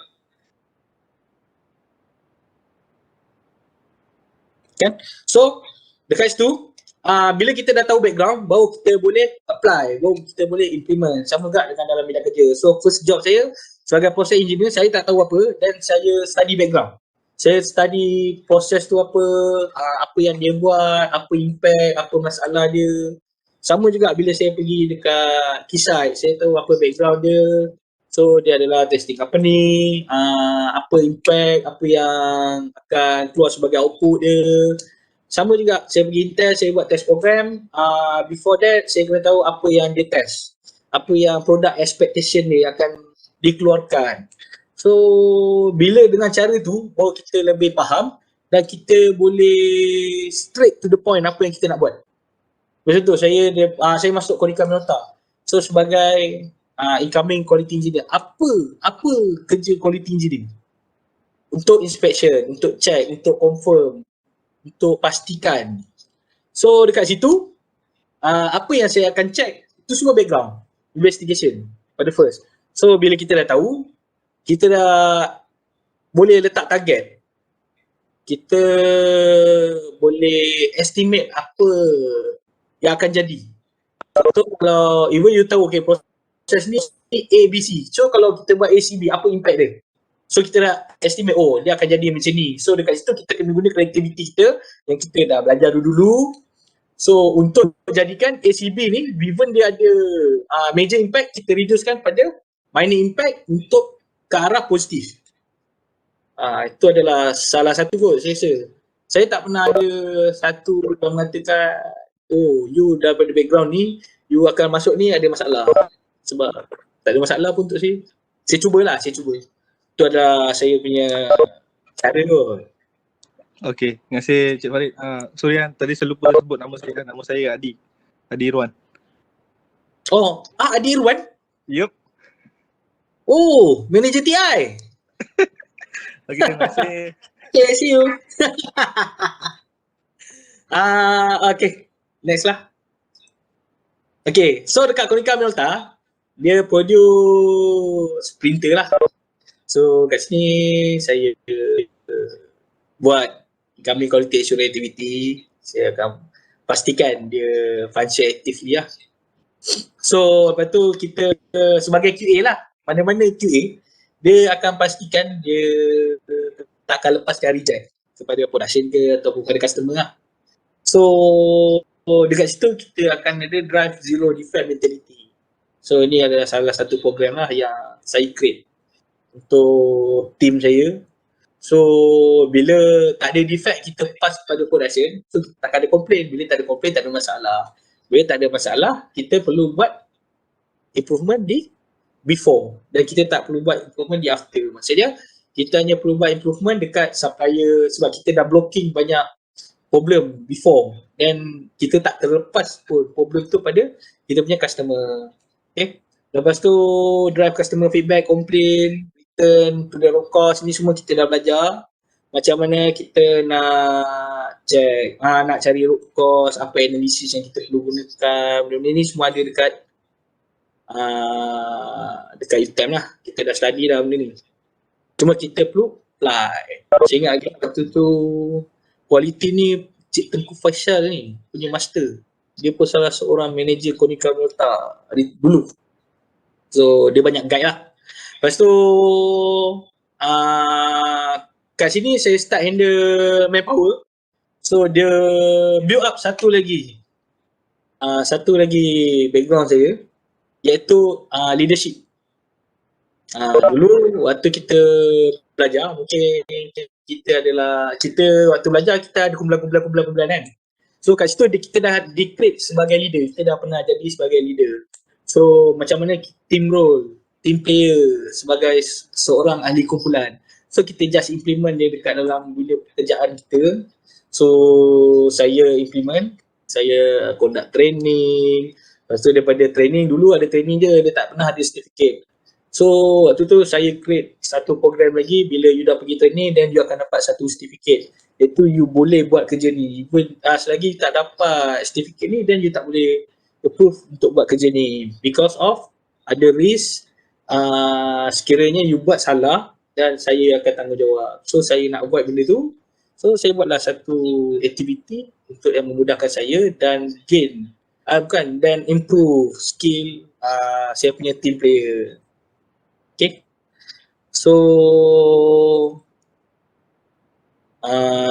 Kan? So, dekat situ, bila kita dah tahu background, baru kita boleh apply, baru kita boleh implement. Sama juga dengan dalam bidang kerja. So, first job saya sebagai process engineer, saya tak tahu apa dan saya study background. Saya study proses tu apa yang dia buat, apa impact, apa masalah dia. Sama juga bila saya pergi dekat Keysight, saya tahu apa background dia. So, dia adalah testing company, apa impact, apa yang akan keluar sebagai output dia. Sama juga, saya pergi Intel, saya buat test program. Before that, saya kena tahu apa yang dia test. Apa yang product expectation dia akan dikeluarkan. So, bila dengan cara tu, baru kita lebih faham dan kita boleh straight to the point apa yang kita nak buat. Macam tu, saya masuk Konica Minolta. So, sebagai incoming quality engineer, apa kerja quality engineer? Untuk inspection, untuk check, untuk confirm, untuk pastikan. So dekat situ apa yang saya akan check itu semua background investigation pada first. So bila kita dah tahu, kita dah boleh letak target, kita boleh estimate apa yang akan jadi. So kalau even you tahu okay proses ni A, B, C. So kalau kita buat A, C, B, apa impact dia? So kita dah estimate, dia akan jadi macam ni. So dekat situ kita kena guna kreativiti kita yang kita dah belajar dulu. So untuk jadikan ACB ni, given dia ada major impact, kita reducekan pada minor impact untuk ke arah positif. Itu adalah salah satu kot saya rasa. Saya tak pernah ada satu yang mengatakan, you daripada background ni, you akan masuk ni ada masalah. Sebab tak ada masalah pun untuk saya. Saya cuba. Itu adalah saya punya cara tu. Okey, terima kasih Cik Farid. Surian, tadi saya lupa sebut nama saya. Nama saya Adi Irwan. Adi Irwan? Yup. Manager TI. Okey, terima kasih. Okay, see you. Okay, next lah. Okay, so dekat Konica Minolta, dia produce printer lah. So kat sini saya buat incoming quality assurance activity. Saya akan pastikan dia function actively lah. So lepas tu kita sebagai QA lah, mana-mana QA dia akan pastikan dia tak akan lepaskan reject kepada production ke ataupun kepada customer lah. So dekat situ kita akan ada drive zero defect mentality. So ini adalah salah satu program lah yang saya create untuk team saya. So bila tak ada defect kita pass kepada production, so kita tak ada komplain. Bila tak ada komplain tak ada masalah. Bila tak ada masalah kita perlu buat improvement di before dan kita tak perlu buat improvement di after. Maksudnya kita hanya perlu buat improvement dekat supplier sebab kita dah blocking banyak problem before dan kita tak terlepas pun problem tu pada kita punya customer. Okay. Lepas tu drive customer feedback, complain, return to the root cause, ni semua kita dah belajar. macam mana kita nak check, nak cari root cause, apa analisis yang kita perlu gunakan. Benda-benda ni semua ada dekat UTM lah. Kita dah study dah benda ni. Cuma kita perlu apply. Saya ingat lagi waktu tu quality ni Cik Tengku Faisal ni punya master. Dia pun salah seorang manager Konica Minolta dulu. So dia banyak guide lah. Lepas tu kat sini saya start handle manpower. So dia build up satu lagi background saya, iaitu leadership. Dulu waktu kita belajar, mungkin kita waktu belajar kita ada kumpulan kan. So kat situ kita dah decrete sebagai leader, kita dah pernah jadi sebagai leader. So macam mana team role, team player sebagai seorang ahli kumpulan. So kita just implement dia dekat dalam bilik pekerjaan kita. So saya implement, saya conduct training. Lepas tu daripada training, dulu ada training je, dia tak pernah ada certificate. So waktu tu saya create satu program lagi, bila you dah pergi training then you akan dapat satu certificate. Iaitu you boleh buat kerja ni. Selagi tak dapat certificate ni then you tak boleh approve untuk buat kerja ni. Because of ada risk sekiranya you buat salah dan saya akan tanggungjawab. So saya nak buat benda tu. So saya buatlah satu aktiviti untuk yang memudahkan saya dan dan improve skill saya punya team player. Okay. So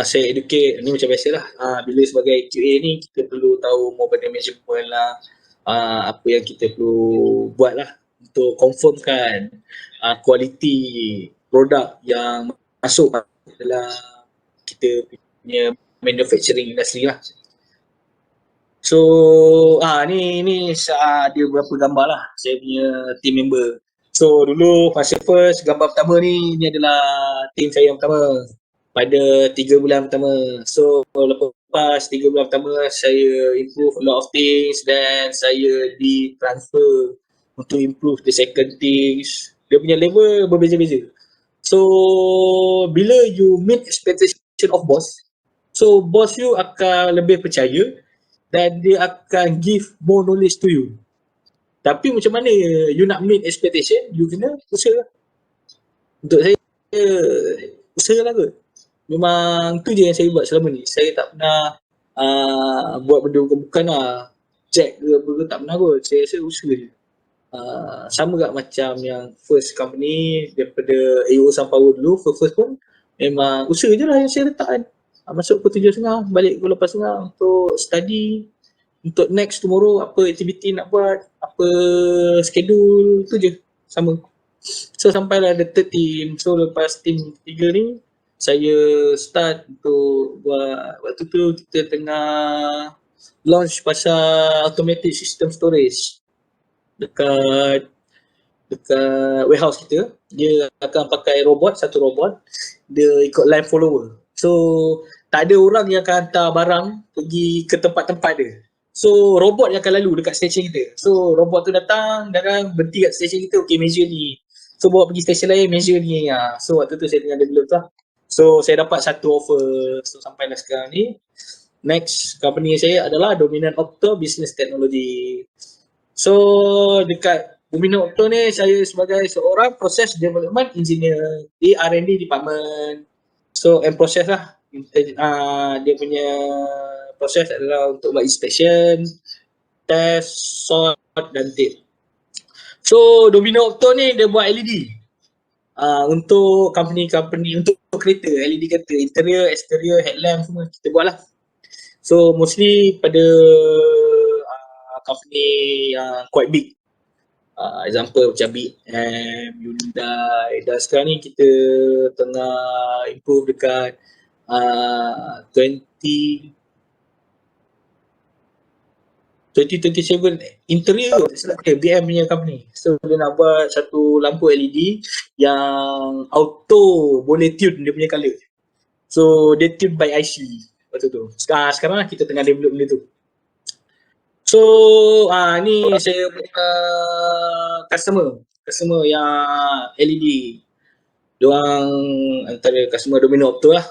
saya educate ni macam biasalah. Bila sebagai QA ni kita perlu tahu more pada management lah, apa yang kita perlu buat lah untuk confirmkan kualiti produk yang masuk dalam kita punya manufacturing industry lah. So ni ada beberapa gambar lah saya punya team member. So dulu masa first gambar pertama ni adalah team saya yang pertama pada 3 bulan pertama. So lepas 3 bulan pertama saya improve a lot of things dan saya di-transfer untuk improve the second things. Dia punya level berbeza-beza. So bila you meet expectation of boss, so boss you akan lebih percaya dan dia akan give more knowledge to you. Tapi macam mana you nak meet expectation, you kena usaha. Untuk saya, usaha lah kot. Memang tu je yang saya buat selama ni. Saya tak pernah buat benda bukan lah. Check ke apa ke, tak pernah kot. Saya rasa usaha je. Sama tak macam yang first company daripada AO Sunpower dulu, first pun memang usaha je lah yang saya letak kan. Masuk pukul 7.30, balik pukul 8.30 untuk study. Untuk next tomorrow apa aktiviti nak buat, apa schedule, tu je sama. So sampailah the third team. So lepas team 3 ni saya start untuk buat, waktu tu kita tengah launch pasal automatic system storage dekat warehouse kita. Dia akan pakai satu robot, dia ikut line follower. So tak ada orang yang akan hantar barang pergi ke tempat-tempat dia. So robot yang akan lalu dekat stesen kita. So robot tu datang berhenti kat stesen kita, okay measure ni. So bawa pergi stesen lain, measure ni. So waktu tu saya tengah develop lah. So saya dapat satu offer. So sampailah sekarang ni. Next company saya adalah Dominant Opto Business Technology. So dekat Dominant Opto ni saya sebagai seorang Process Development Engineer di R&D Department. So process lah. Dia punya proses adalah untuk buat inspection, test, sort dan tape. So Domino Opto ni dia buat LED untuk company-company, untuk kereta, LED kereta, interior, exterior, headlamp semua kita buat lah. So mostly pada company yang quite big. Example macam BM, Hyundai, dan sekarang ni kita tengah improve dekat 2027 interior BM punya company. So dia nak buat satu lampu LED yang auto boleh tune dia punya colour. So dia tune by IC waktu tu. Sekarang kita tengah develop benda tu. So ni saya punya customer yang LED. Diorang antara customer domino opto lah.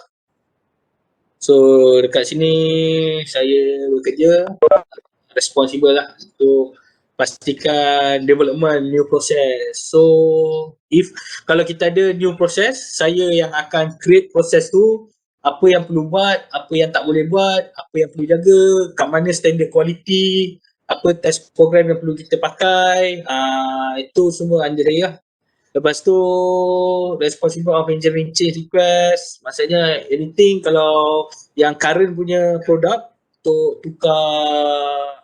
So dekat sini saya bekerja responsible lah untuk pastikan development new process. So kalau kita ada new process, saya yang akan create proses tu, apa yang perlu buat, apa yang tak boleh buat, apa yang perlu jaga, kat mana standard quality, apa test program yang perlu kita pakai, itu semua under saya lah. Lepas tu responsible of engineering change request, maksudnya anything kalau yang current punya produk untuk tukar,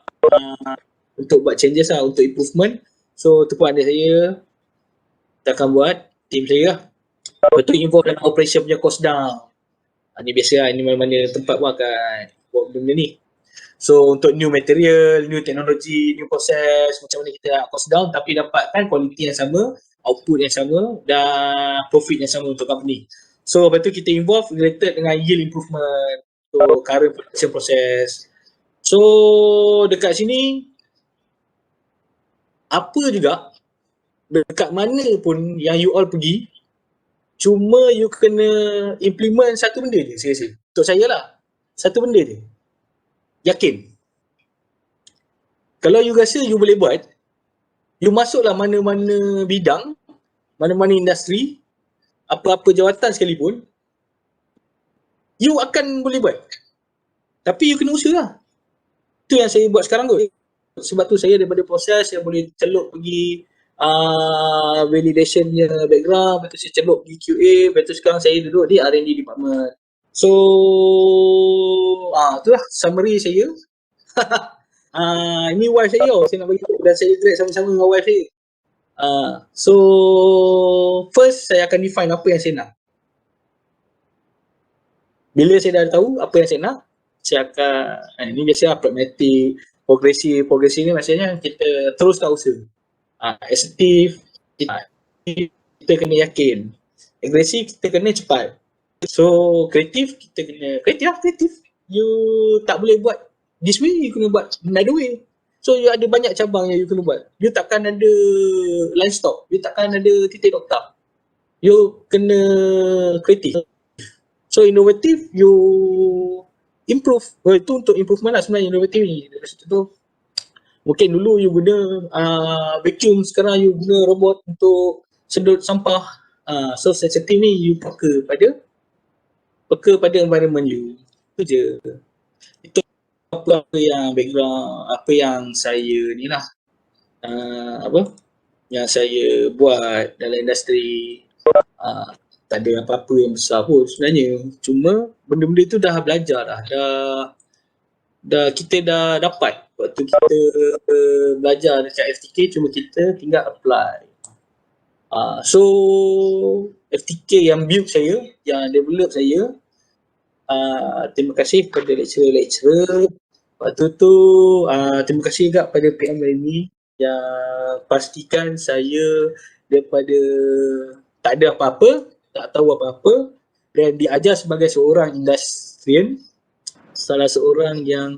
untuk buat changes lah, untuk improvement. So tu pun ada saya, kita akan buat, team saya lah. Lepas tu involve dalam operation punya cost down. Ni biasa lah, ni mana-mana tempat pun akan buat benda ni. So untuk new material, new technology, new process, macam mana kita nak cost down tapi dapatkan quality yang sama, output yang sama dan profit yang sama untuk company. So lepas tu kita involve related dengan yield improvement, so current production process. So dekat sini apa juga, dekat mana pun yang you all pergi, cuma you kena implement satu benda je, saya rasa. Untuk saya lah, satu benda je. Yakin. Kalau you rasa you boleh buat, you masuklah mana-mana bidang, mana-mana industri, apa-apa jawatan sekalipun, you akan boleh buat. Tapi you kena usaha lah. Itu yang saya buat sekarang kot. Sebab tu saya daripada proses, saya boleh celup pergi validation punya background, lepas tu saya celup pergi QA, lepas tu sekarang saya duduk di R&D department. So, itulah summary saya. Ini wife saya, saya nak bagi tahu, dan saya grad sama-sama dengan wife saya. So, first saya akan define apa yang saya nak. Bila saya dah tahu apa yang saya nak, saya akan, ini biasa pragmatic, progresif ni maksudnya kita teruskan usaha. Assertive, kita kena yakin. Agresif, kita kena cepat. So, kreatif, kita kena kreatif. You tak boleh buat this way, you kena buat another way. So, you ada banyak cabang yang you kena buat. You takkan ada line stop, you takkan ada titik nokta. You kena kreatif. So, inovatif, you improve. Itu untuk improvement lah sebenarnya inovatif ni. Lepas tu, mungkin dulu you guna vacuum, sekarang you guna robot untuk sedut sampah. So, sensitive ni you peka pada environment you. Itu je. Itu apa yang background, apa yang saya ni lah, yang saya buat dalam industri. Tak ada apa-apa yang besar pun sebenarnya. Cuma benda-benda tu dah belajar dah kita dah dapat waktu kita belajar dekat FTK, cuma kita tinggal apply. So FTK yang build saya, yang develop saya, terima kasih kepada lecturer-lecturer. Waktu tu terima kasih juga pada PM ini yang pastikan saya daripada tak ada apa-apa, tak tahu apa-apa, dan diajar sebagai seorang industrian, salah seorang yang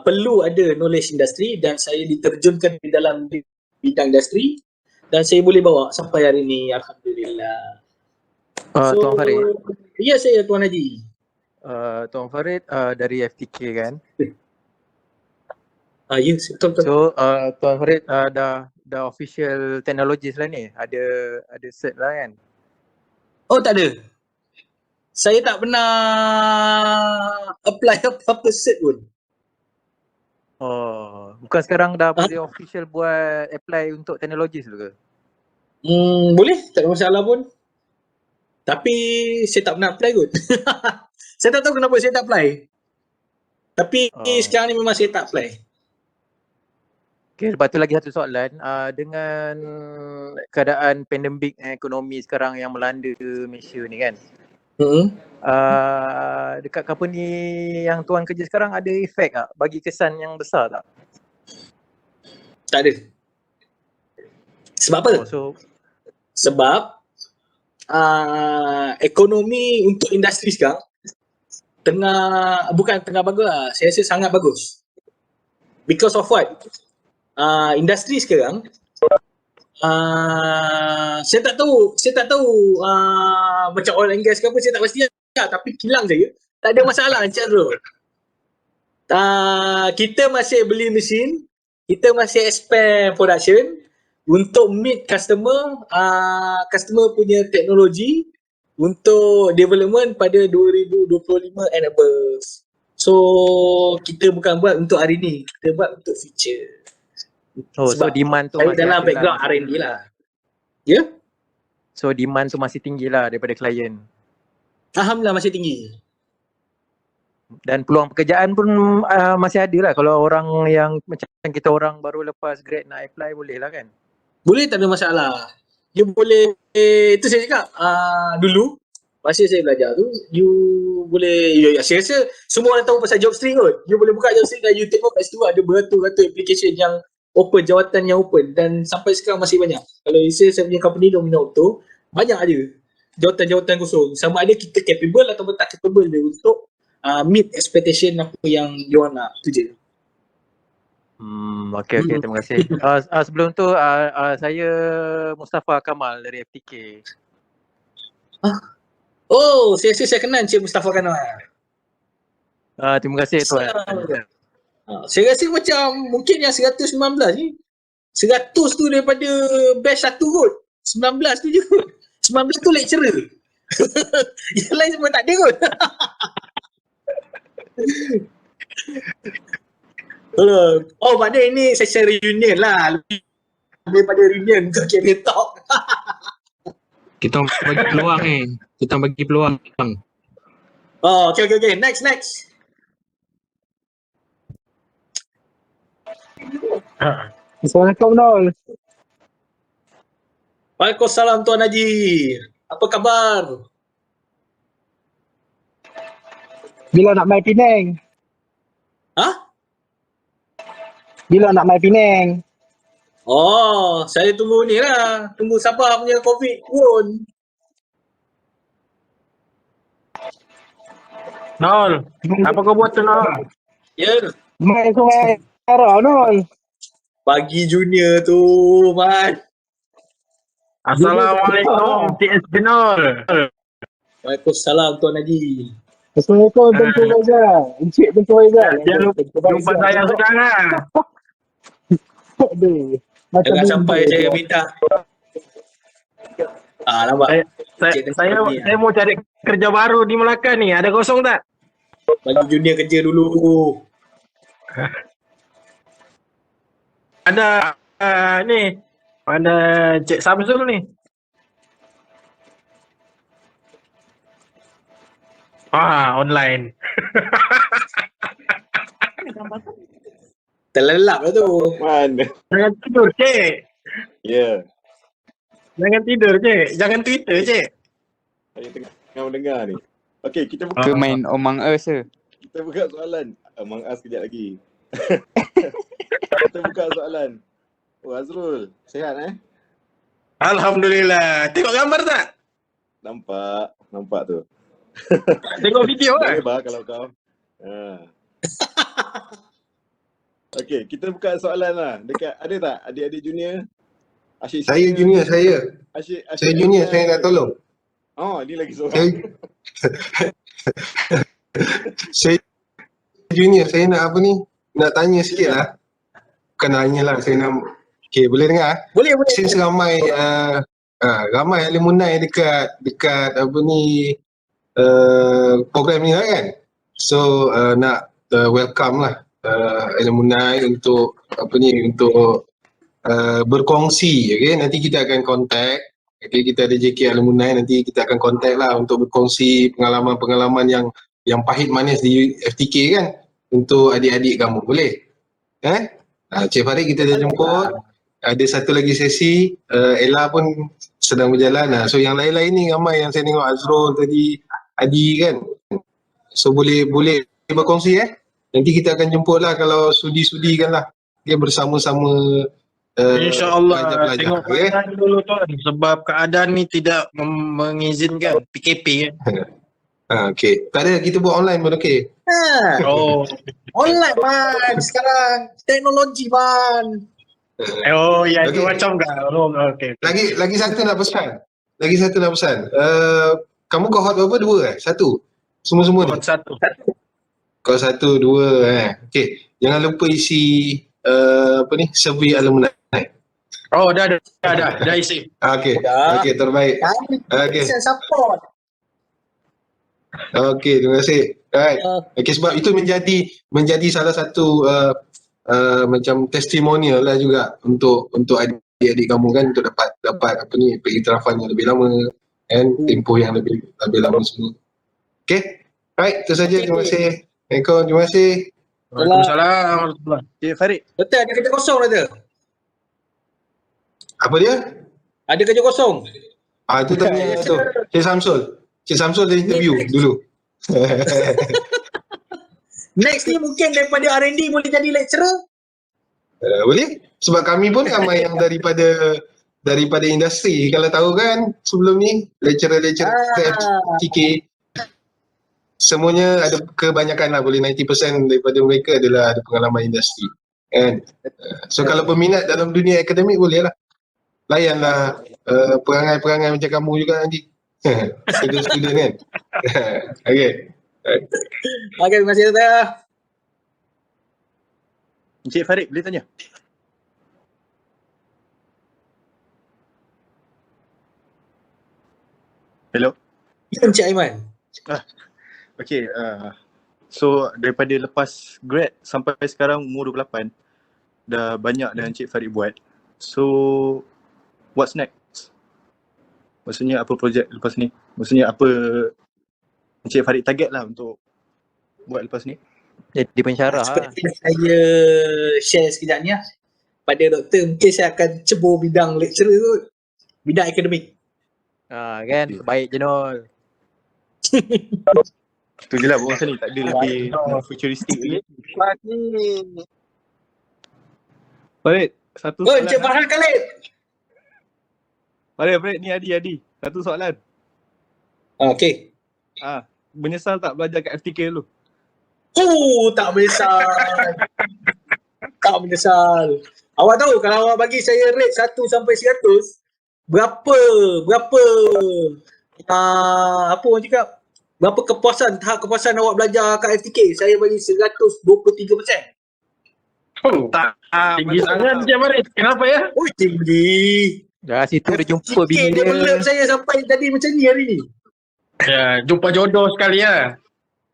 perlu ada knowledge industri, dan saya diterjunkan di dalam bidang industri dan saya boleh bawa sampai hari ini, alhamdulillah. Tuan Farid. Ya, saya Tuan Haji. Tuan Farid dari FTK kan? Ya, betul. So Tuan Farid dah official technologies lah ni, ada cert lah kan? Oh, tak ada. Saya tak pernah apply apa-apa cert pun. Oh, bukan sekarang dah boleh official buat apply untuk technologies tu ke? Boleh, tak ada masalah pun. Tapi saya tak pernah apply kot. Saya tak tahu kenapa saya tak apply. Tapi sekarang ni memang saya tak apply. Okay, lepas tu lagi satu soalan, dengan keadaan pandemik ekonomi sekarang yang melanda Malaysia ni kan, dekat company yang tuan kerja sekarang ada efek tak? Bagi kesan yang besar tak? Tak ada. Sebab apa? Sebab ekonomi untuk industri sekarang bukan tengah bagus lah, saya rasa sangat bagus. Because of what? Industri sekarang Saya tak tahu macam oil and gas ke apa, saya tak pasti lah. Tapi kilang saya tak ada masalah Encik Azrul. Kita masih beli mesin, kita masih expand production untuk meet customer punya teknologi untuk development pada 2025 and above. So kita bukan buat untuk hari ni, kita buat untuk future. So demand tu saya masih dalam ada background lah. R&D lah. Ya? So demand tu masih tinggi lah daripada klien. Alhamdulillah masih tinggi. Dan peluang pekerjaan pun masih ada lah. Kalau orang yang macam kita orang baru lepas grad nak apply boleh lah kan? Boleh, tak ada masalah. Dia boleh, itu saya cakap, dulu masa saya belajar tu, you boleh, saya rasa semua orang tahu pasal job stream kot. You boleh buka job stream dan you tengok kat situ ada beratus-ratus application yang open, jawatan yang open, dan sampai sekarang masih banyak. Kalau saya punya company Domino Auto, banyak ada jawatan-jawatan kosong. Sama ada kita capable atau tak capable dia untuk meet expectation apa yang diorang nak, tu je. Okay, terima kasih. Sebelum tu saya Mustafa Kamal dari FTK. Oh, saya rasa saya kenal Encik Mustafa Kamal. Terima kasih tuan. Saya rasa macam mungkin yang 119 ni 100 tu daripada batch 1 kot. 19 tu je kot. 19 tu lecturer. Yang lain semua tak ada kot. Oh, maknanya ini session reunion lah. Lebih daripada reunion untuk cabinet talk. Kita bagi peluang ni. Kita bagi peluang. Oh, okay. Next. Assalamualaikum Nol. Waalaikumsalam Tuan Haji. Apa khabar? Bila nak main Penang? Bila nak main Penang? Oh, saya tunggu ni lah. Tunggu Sabah punya COVID pun. Nol, apa kau buat tu Nol? Ya. Main Sungai Ara Nol. Bagi junior tu, Man. Assalamualaikum, TSB Nol. Waalaikumsalam Tuan Haji. Assalamualaikum Tuan Faizal. Encik Tuan Faizal. Jangan lupa saya sekarang. Aduh. Jangan sampai saya minta. Nampak. Saya mau cari kerja baru di Melaka ni. Ada kosong tak? Bagi junior kerja dulu. Ada ni. Ada Cik Samsul ni. Online. Terlelap lah tu. Mana? Jangan tidur, Cik. Ya. Jangan tidur, Cik. Jangan Twitter, Cik. Saya tengah mendengar ni. Okey, kita buka. Ke main Among Us ke? Kita buka soalan. Among Us kejap lagi. Kita buka soalan. Oh, Azrul, sihat Alhamdulillah. Tengok gambar tak? Nampak tu. Tengok video kan? Boleh bah kalau kau. Okey, kita buka soalan lah. Dekat ada tak adik-adik junior? Asyik saya junior saya. Asyik saya junior, saya nak tolong. Oh, ni lagi seorang. Saya junior, saya nak apa ni? Nak tanya sikit lah. Bukan tanya lah, saya nak. Okay, boleh dengar? Boleh. Since ramai alumni dekat apa ni program ni lah kan. So nak welcome lah alumni untuk apa ni, untuk berkongsi. Okay, nanti kita akan contact. Okay, kita ada JK alumni, nanti kita akan contact lah untuk berkongsi pengalaman-pengalaman yang pahit manis di FTK kan, untuk adik-adik kamu. Boleh? Cik Farid kita dah jemput. Ada satu lagi sesi, Ella pun sedang berjalan. So yang lain-lain ni ramai yang saya tengok, Azrul tadi, Adi kan. So boleh berkongsi Nanti kita akan jemput lah kalau sudi-sudikan lah. Dia bersama-sama InsyaAllah tengok keadaan dulu tuan, sebab keadaan ni tidak mengizinkan PKP kan. Okay, tak ada, kita buat online pun okay. Online Man, sekarang teknologi Man. Oh, ya itu Okey. macam dah. Oh, okey. Lagi satu nak pesan. Kamu kohort berapa? 2 Satu? Semua-semua ni? Kohort 1. Kohort 1, 2 Okey. Jangan lupa isi survey alumni. Oh, dah isi. Okey. Dah. Okey, terbaik. Okey. Saya support. Okey, terima kasih. Alright. Okey, sebab itu menjadi salah satu macam testimonial lah juga untuk adik-adik kamu kan, untuk dapat pengiktirafan yang lebih lama kan, tempoh yang lebih lama semua. Okey. Right, itu saja. Terima kasih. Assalamualaikum. Terima kasih. Waalaikumsalam warahmatullahi. Cik Farid. Betul, ada kerja kosong ada. Apa dia? Ada kerja kosong. Itu tanya tu. Cik Samsul dia interview dulu. Next ni mungkin daripada R&D boleh jadi lecturer. Boleh. Sebab kami pun ramai yang daripada industri. Kalau tahu kan sebelum ni lecturer-lecturer FTK semuanya ada, kebanyakan lah, boleh 90% daripada mereka adalah ada pengalaman industri. Kan? So kalau peminat dalam dunia akademik boleh lah. Layanlah perangai-perangai macam kamu juga nanti. Student-student kan. Okay. Okey, terima kasih Tata. Encik Farid boleh tanya? Hello. Encik Aiman. Okay, so daripada lepas grad sampai sekarang umur 28, dah banyak dah Encik Farid buat. So, what's next? Maksudnya apa projek lepas ni? Maksudnya apa Encik Farid target lah untuk buat lepas ni? Jadi pensyarah lah. Seperti saya share sekejap ni lah. Pada doktor mungkin saya akan cebur bidang lecturer tu. Bidang akademik. Kan, baik je Nol. Tu je lah buat masa ni, tak ada lebih futuristik lagi. Farid, satu soalan. Encik Farhan Khalid. Farid, ni Adi. Satu soalan. Okey. Menyesal tak belajar kat FTK dulu? Tak menyesal. Tak menyesal. Awak tahu kalau awak bagi saya rate 1 sampai 100, berapa apa orang cakap? Berapa tahap kepuasan awak belajar kat FTK? Saya bagi 123%. Tinggi sangat Encik Farid. Kenapa ya? Tinggi. Dah situ dia jumpa bini dia. Develop saya sampai jadi macam ni hari ni. Ya, jumpa jodoh sekali ya.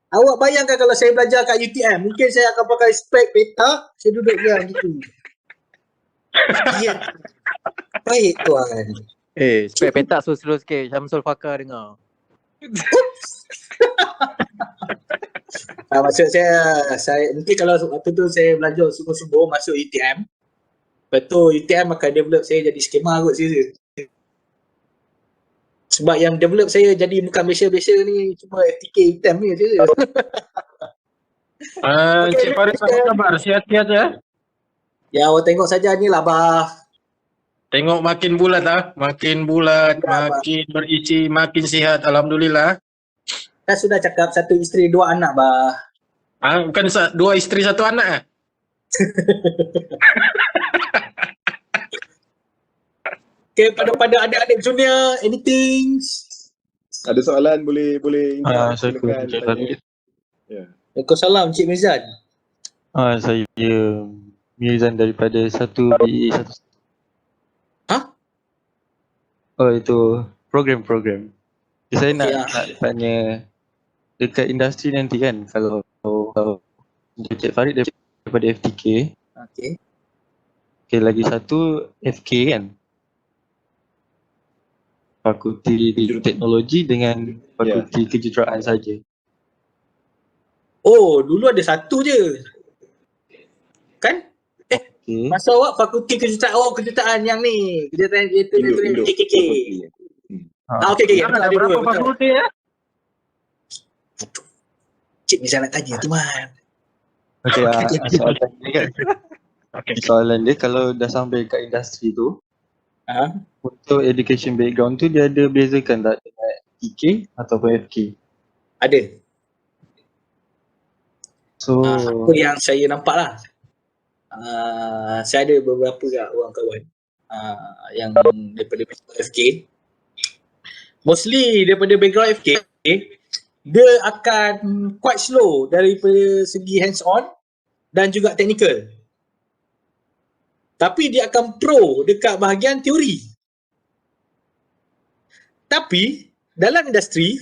Awak bayangkan kalau saya belajar kat UTM, mungkin saya akan pakai spek petak, saya duduk diam gitu. Ya. Baik tuan. Spek petak slow sikit. Syamsul Fakar dengar. Maksud saya mungkin kalau waktu tu saya belajar sungguh-sungguh masuk UTM. Lepas tu UTM akan develop saya jadi skema kot saya. Sebab yang develop saya jadi bukan Malaysia ni cuma FTK UTM ni je. Encik Farid sabar, sihat-sihat ya. Ya, awak tengok saja ni lah bah. Tengok makin bulat makin berisi, makin sihat, alhamdulillah. Kan sudah cakap 1 isteri 2 anak bah. Bukan 2 isteri 1 anak Okay, pada adik-adik junior, anything? Ada soalan boleh Assalamualaikum Encik Farid. Waalaikumsalam Encik Mirzan. Saya Mirzan daripada 1BE 1. Itu program. Saya nak tanya dekat industri nanti kan, kalau Encik Farid daripada FTK. Okay, lagi satu FK kan? Fakulti Teknologi dengan Fakulti Kejuruteraan saja. Dulu ada 1 je. Kan? Masa awak Fakulti Kejuruteraan yang ni, Kejuruteraan KKK. Okey. Ada berapa fakulti ya? Cik Mirzan nak tanya teman. Soalan dia kan. Soalan dia kalau dah sampai kat industri tu, untuk education background tu dia ada bezakan tak dengan EK ataupun FK? Ada. So apa yang saya nampak lah. Saya ada beberapa orang kawan yang daripada FK. Mostly daripada background FK, dia akan quite slow daripada segi hands on dan juga technical. Tapi dia akan pro dekat bahagian teori. Tapi dalam industri,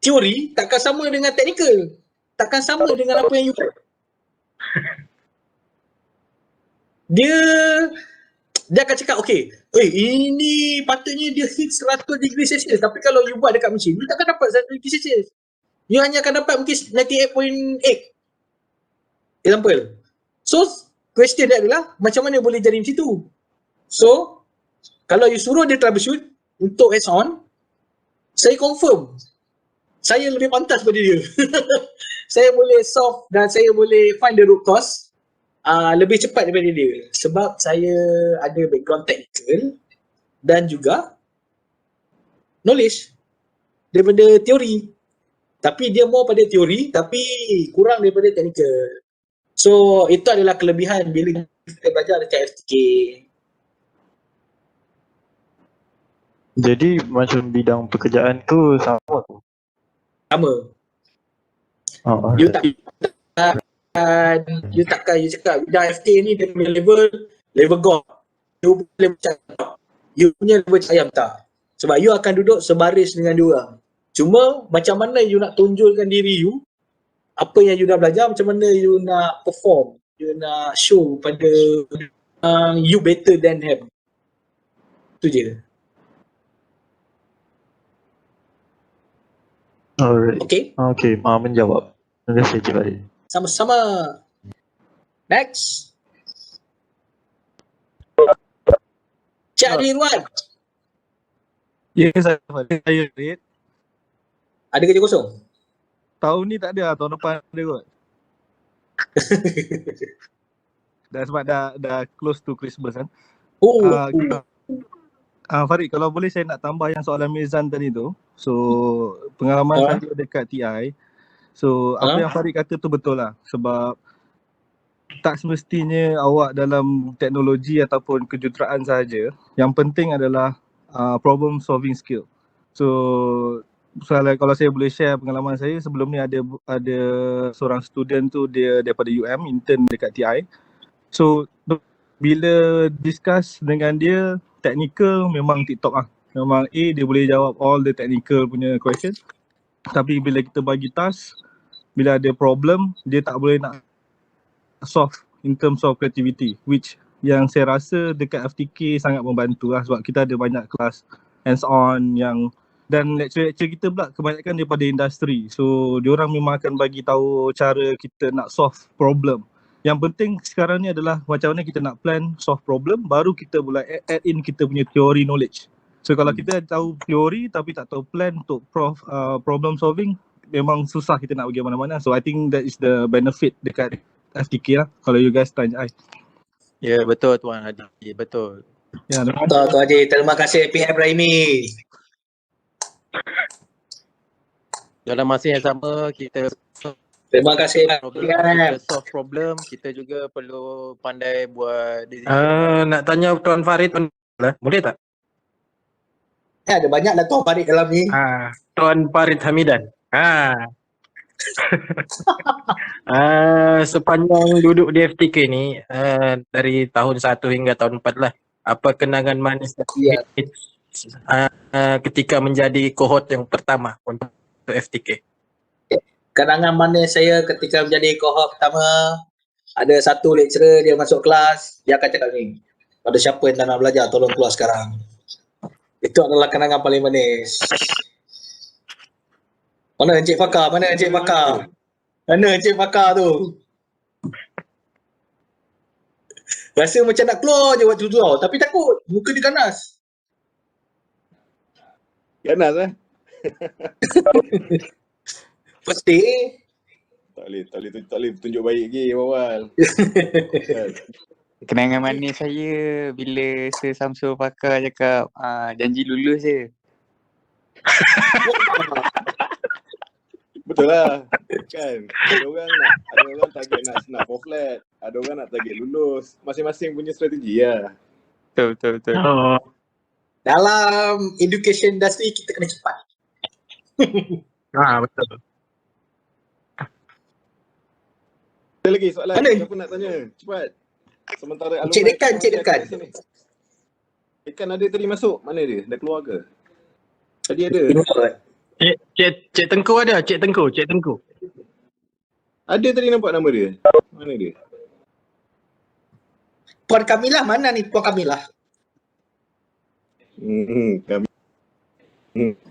teori takkan sama dengan technical. Takkan sama dengan apa yang you buat. Dia akan cakap, okay, ini patutnya dia hit 100 degree Celsius. Tapi kalau you buat dekat mesin, you takkan dapat 100 degree Celsius. You hanya akan dapat mungkin 98.8. Example. So, question dia adalah, macam mana boleh jadi macam tu? So, kalau you suruh dia troubleshoot untuk hands on, saya confirm saya lebih pantas pada dia. Saya boleh solve dan saya boleh find the root cause lebih cepat daripada dia. Sebab saya ada background technical dan juga knowledge daripada teori. Tapi dia more pada teori tapi kurang daripada technical. So itu adalah kelebihan bila kita belajar dekat FTK. Jadi macam bidang pekerjaan tu sama tu? Sama. Oh, You takkan you cakap bidang FK ni dia punya level god. You boleh cakap you punya level ayam tak. Sebab you akan duduk sebaris dengan dia orang. Cuma macam mana you nak tunjulkan diri you, apa yang you dah belajar, macam mana you nak perform, you nak show pada you better than him. Itu je. alright. Okay? Okay, menjawab. Terima kasih Cik Farid. Sama-sama. Next. Cik Ridwan. Ya, saya Rid. Ada kerja kosong? Tahun ni tak ada, tahun depan ada kot. Dah sebab dah close to Christmas kan. Farid, kalau boleh saya nak tambah yang soalan Mizan tadi tu. So pengalaman saya dekat TI. So apa yang Farid kata tu betul lah. Sebab tak semestinya awak dalam teknologi ataupun kejuruteraan sahaja. Yang penting adalah problem solving skill. So kalau saya boleh share pengalaman saya, sebelum ni ada seorang student tu, dia daripada UM, intern dekat TI. So bila discuss dengan dia, technical memang TikTok lah. Memang dia boleh jawab all the technical punya question. Tapi bila kita bagi task, bila ada problem, dia tak boleh nak solve in terms of creativity, which yang saya rasa dekat FTK sangat membantu lah, sebab kita ada banyak kelas hands on yang, dan lecturer-lecturer kita pula kebanyakan daripada industri. So diorang memang akan bagi tahu cara kita nak solve problem. Yang penting sekarang ni adalah macam mana kita nak plan solve problem, baru kita boleh add in kita punya theory knowledge. So kalau kita tahu teori tapi tak tahu plan untuk problem solving, memang susah kita nak pergi mana-mana. So I think that is the benefit dekat FTK lah, kalau you guys tanya I. Ya, betul Tuan Hadi, betul. Ya, betul Tuan Hadi. Terima kasih PM Raimi. Dalam masa yang sama kita terima kasih kita solve problem, kita juga perlu pandai buat nak tanya Tuan Farid lah, boleh tak? Ada banyak lah Tuan Farid dalam ni. Tuan Farid Hamidan. Sepanjang duduk di FTK ni, dari tahun 1 hingga tahun 4 lah, apa kenangan manis ketika menjadi kohort yang pertama untuk FTK? Kenangan manis saya ketika menjadi kohort pertama, ada satu lecturer dia masuk kelas, dia akan cakap ni, pada siapa yang tak nak belajar tolong keluar sekarang. Itu adalah kenangan paling manis. Mana Encik Fakar? Mana Encik Fakar? Mana Encik Fakar tu? Rasa macam nak keluar je waktu tu tau, tapi takut muka dia ganas. Ganas eh? Pasti. Tak boleh tunjuk baik lagi awal. Kenangan manis saya bila Sir Samsul Fakar cakap janji lulus je. Betul lah. Kan. Ada orang target nak for flat. Ada orang nak target lulus. Masing-masing punya strategi lah. Betul. Oh. Dalam education industry kita kena cepat. Betul. Ada lagi soalan? Mana? Siapa nak tanya? Cepat. Sementara Cik Dekan. Dekan ada tadi masuk. Mana dia? Dah keluar ke? Tadi ada. Cik Tengku ada? Cik Tengku. Ada tadi nampak nama dia. Mana dia? Puan Kamilah mana ni Puan Kamilah?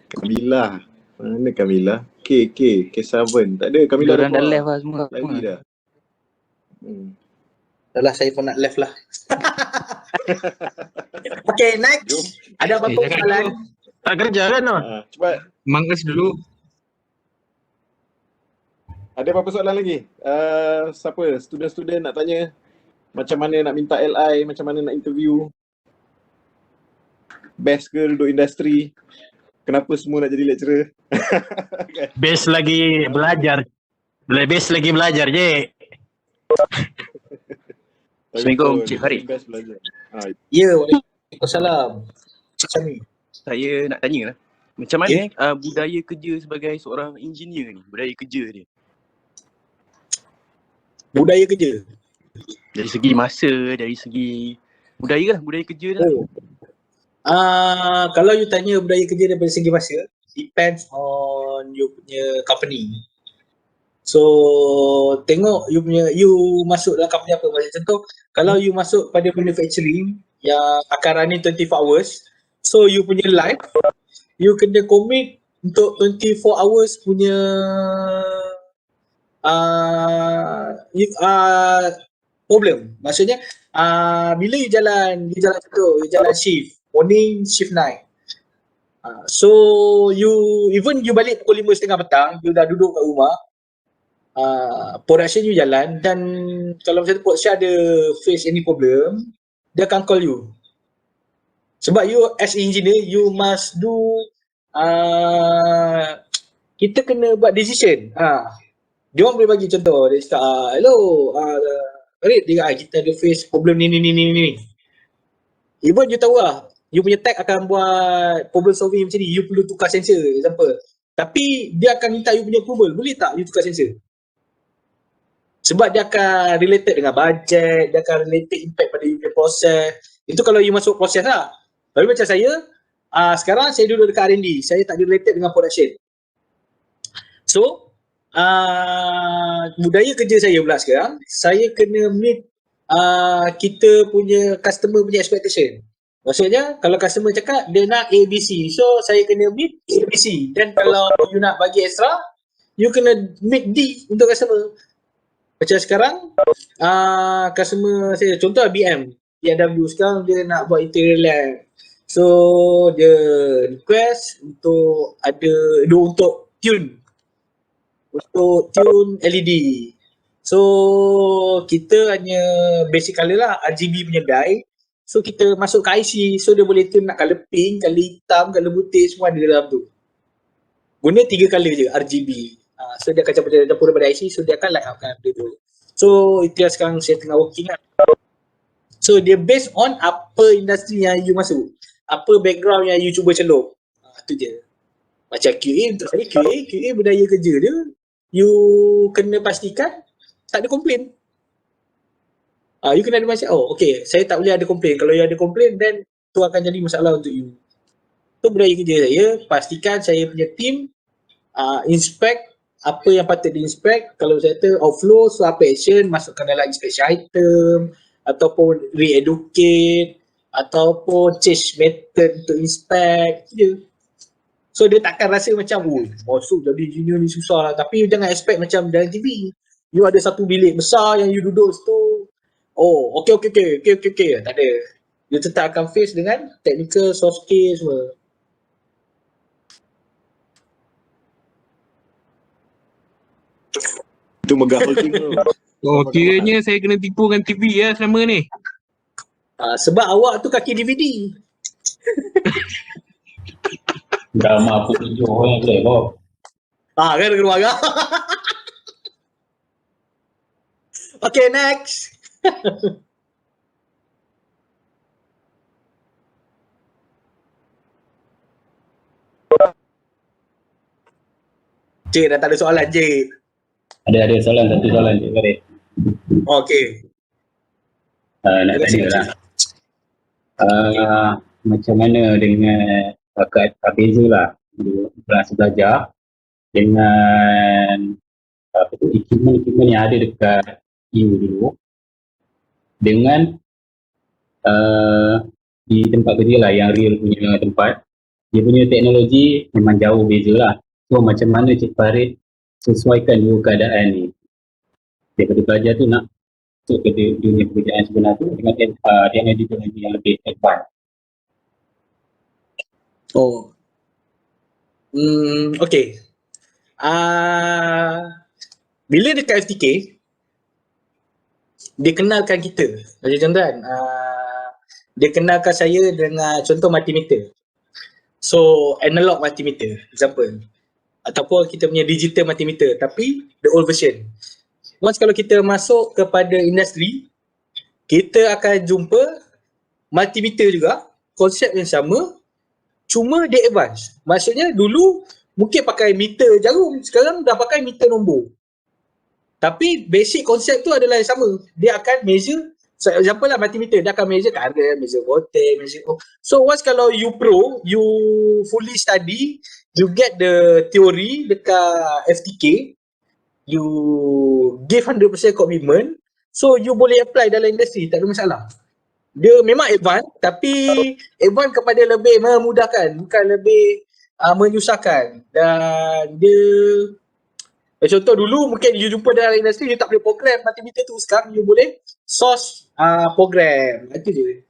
Kamilah. Mana Kamilah? K7. Tak ada. Kamilah Diorang dah keluar. left lah semua. Lagi dah. Dah lah saya pun nak left lah. Okay, next. Ada apa-apa soalan? Tak kerja kan? Cepat. Mangkas dulu. Ada apa-apa soalan lagi? Siapa? Student-student nak tanya macam mana nak minta LI, macam mana nak interview? Best ke duduk industri? Kenapa semua nak jadi lecturer? Best lagi belajar. Best lagi belajar je. Assalamualaikum Cik Farid. Best belajar. Ya, waalaikumsalam. Cik Sami. Saya nak tanya lah. Macam mana budaya kerja sebagai seorang engineer ni? Budaya kerja dia. Budaya kerja? Dari segi masa, dari segi budaya lah, budaya kerja dah. Kalau you tanya budaya kerja daripada segi masa, depends on you punya company. So tengok you masuk dalam company apa. Macam contoh, kalau you masuk pada manufacturing yang akan running 24 hours, so you punya life, you kena commit untuk 24 hours punya problem. Maksudnya bila you jalan contoh, you jalan shift, morning, shift night. So you balik pukul 5:30 petang, you dah duduk kat rumah, production you jalan, dan kalau macam tu production ada face any problem, dia akan call you. Sebab you as engineer, you must do kita kena buat decision. Dia orang boleh bagi contoh, dia cakap hello Farid, kita ada face problem ni. Even you tahu lah, you punya tech akan buat problem solving macam ni, you perlu tukar sensor example. Tapi dia akan minta you punya approval, boleh tak you tukar sensor? Sebab dia akan related dengan budget, dia akan related impact pada you punya proses. Itu kalau you masuk proses lah. Tapi macam saya, sekarang saya duduk dekat R&D, saya tak related dengan production. So, budaya kerja saya pula sekarang, saya kena meet kita punya customer punya expectation. Maksudnya kalau customer cakap dia nak ABC, so saya kena meet ABC. Dan kalau you nak bagi extra, you kena meet D untuk customer. Macam sekarang customer saya, contoh BMW sekarang dia nak buat interior lamp. So dia request untuk untuk tune LED. So kita hanya basic color lah, RGB punya dye. So kita masuk ke IC, so dia boleh tune nak color pink, color hitam, color putih, semua ada dalam tu. Guna 3 color je RGB. So dia akan campur daripada IC, so dia akan light upkan benda tu. So itu yang sekarang saya tengah working lah. So dia based on apa industri yang you masuk, apa background yang you cuba celup. Tu je. Macam QA, untuk saya QA budaya kerja dia, you kena pastikan tak ada komplain. You kena ada macam, okay, saya tak boleh ada komplain. Kalau you ada komplain, then tu akan jadi masalah untuk you. Tu budaya kerja saya, pastikan saya punya team inspect apa yang patut di-inspect. Kalau saya kata outflow, so apa action, masukkan dalam inspection item, ataupun re-educate, ataupun change method untuk inspect je. So dia takkan rasa macam, masuk jadi engineer ni susah lah. Tapi you jangan expect macam dalam TV. You ada satu bilik besar yang you duduk situ. Okay. Tak ada. You tetap akan face dengan technical, soft skill semua. Itu megah whole team tu. Kiranya saya kena tipu dengan TV lah selama ni. Sebab awak tu kaki DVD. Drama apa video yang boleh kau. Kan keluar agak. Okay, next. Cik, dah tak ada soalan, Cik. Ada soalan, satu soalan Cik Farid. Okay. Nak tanya lah. Macam mana dengan beza lah kelas belajar dengan equipment yang ada dekat U dulu dengan di tempat kerja lah yang real punya tempat, dia punya teknologi memang jauh beza lah. So macam mana Cik Farid sesuaikan dua keadaan ni daripada belajar tu nak masuk ke dunia pekerjaan sebenar tu dengan teknologi yang lebih advance? Okay. Bila dekat FTK, dia kenalkan kita, macam contoh kan, dia kenalkan saya dengan contoh multimeter. So analog multimeter, example. Ataupun kita punya digital multimeter tapi the old version. Once kalau kita masuk kepada industri, kita akan jumpa multimeter juga, konsep yang sama, cuma dia advance. Maksudnya dulu mungkin pakai meter jarum, sekarang dah pakai meter nombor. Tapi basic konsep tu adalah yang sama. Dia akan measure, so example lah multimeter, dia akan measure current, measure voltage, measure. So once kalau you pro, you fully study, you get the theory dekat FTK, you give 100% commitment, so you boleh apply dalam industri, tak ada masalah. Dia memang advance, tapi advance kepada lebih memudahkan, bukan lebih menyusahkan. Dan dia, contoh dulu mungkin you jumpa dalam industri, you tak boleh program multimeter tu, sekarang you boleh source program, itu je.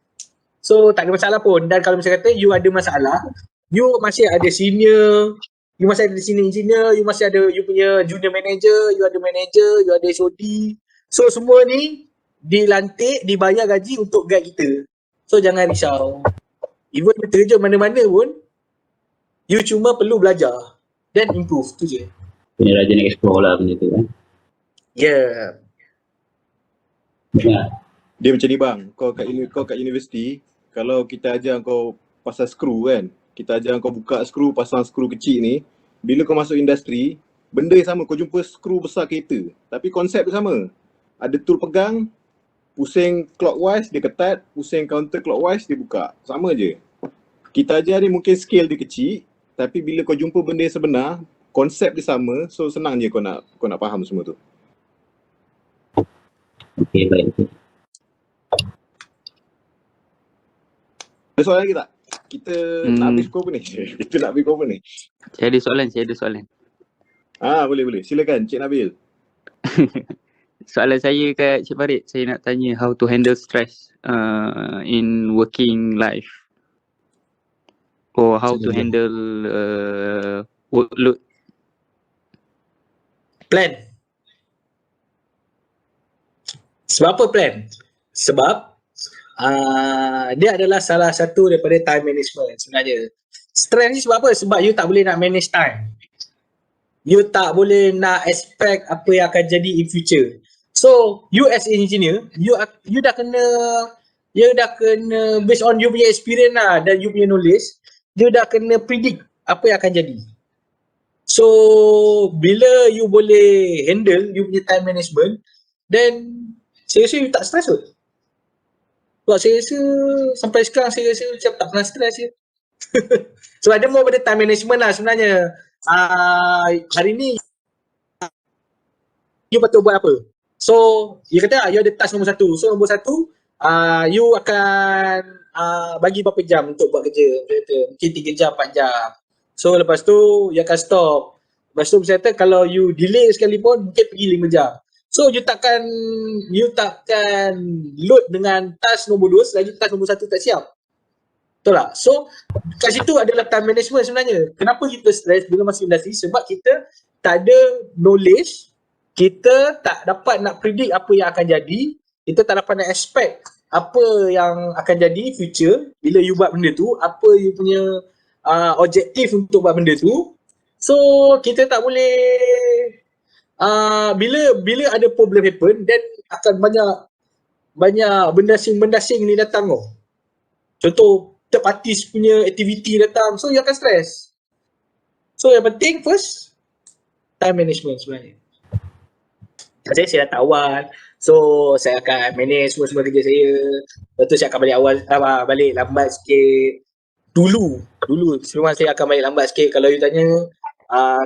So tak ada masalah pun. Dan kalau misalnya kata you ada masalah, you masih ada senior, you masih ada senior engineer, you masih ada you punya junior manager, you ada manager, you ada SOD. So semua ni dilantik, dibayar gaji untuk guide kita. So jangan risau. Even you terjun mana-mana pun, you cuma perlu belajar dan improve, tu je. Kena rajin explore lah benda tu kan. Yeah. Dia macam ni bang, kau kat universiti, kalau kita ajar kau pasal skru kan, kita ajar kau buka skru, pasang skru kecil ni, bila kau masuk industri, benda yang sama, kau jumpa skru besar kereta, tapi konsep dia sama. Ada tool pegang, pusing clockwise dia ketat, pusing counter clockwise dia buka, sama je. Kita ajar ni mungkin scale dia kecil, tapi bila kau jumpa benda yang sebenar, konsep dia sama, so senang je kau nak faham semua tu. Okay, baik. Ada soalan lagi tak? Kita nak habis pukul apa ni? Kita nak habis pukul apa ni? Saya ada soalan. Boleh. Silakan Cik Nabil. Soalan saya kat Cik Farid, saya nak tanya how to handle stress in working life. Or how to handle workload. Plan. Sebab apa plan? Sebab dia adalah salah satu daripada time management sebenarnya. Stress ni sebab apa? Sebab you tak boleh nak manage time. You tak boleh nak expect apa yang akan jadi in future. So, you as an engineer, you dah kena based on you punya experience lah dan you punya knowledge, you dah kena predict apa yang akan jadi. So, bila you boleh handle you punya time management, then saya rasa you tak stress kot. Sebab saya rasa sampai sekarang saya rasa macam tak pernah stress je. Sebab dia more pada time management lah sebenarnya. Hari ni you patut buat apa? So, you kata you ada task nombor 1. So, nombor 1, you akan bagi berapa jam untuk buat kerja. Mungkin 3 jam, 4 jam. So, lepas tu you akan stop. Lepas tu misalnya kalau you delay sekalipun mungkin pergi 5 jam. So, you takkan load dengan task nombor 2 selagi task nombor 1 tak siap. Betul tak? So, kat situ adalah time management sebenarnya. Kenapa kita stress bila masuk industri? Sebab kita tak ada knowledge, kita tak dapat nak predict apa yang akan jadi, kita tak dapat nak expect apa yang akan jadi future bila you buat benda tu, apa you punya objektif untuk buat benda tu. So kita tak boleh bila ada problem happen, then akan banyak bendasing ni datang tau. Contoh third parties punya aktiviti datang, so you akan stress. So yang penting first time management sebenarnya. Saya dah awal, so saya akan manage semua kerja saya. Lepas tu saya akan balik lambat sikit. Dulu memang saya akan balik lambat sikit. Kalau you tanya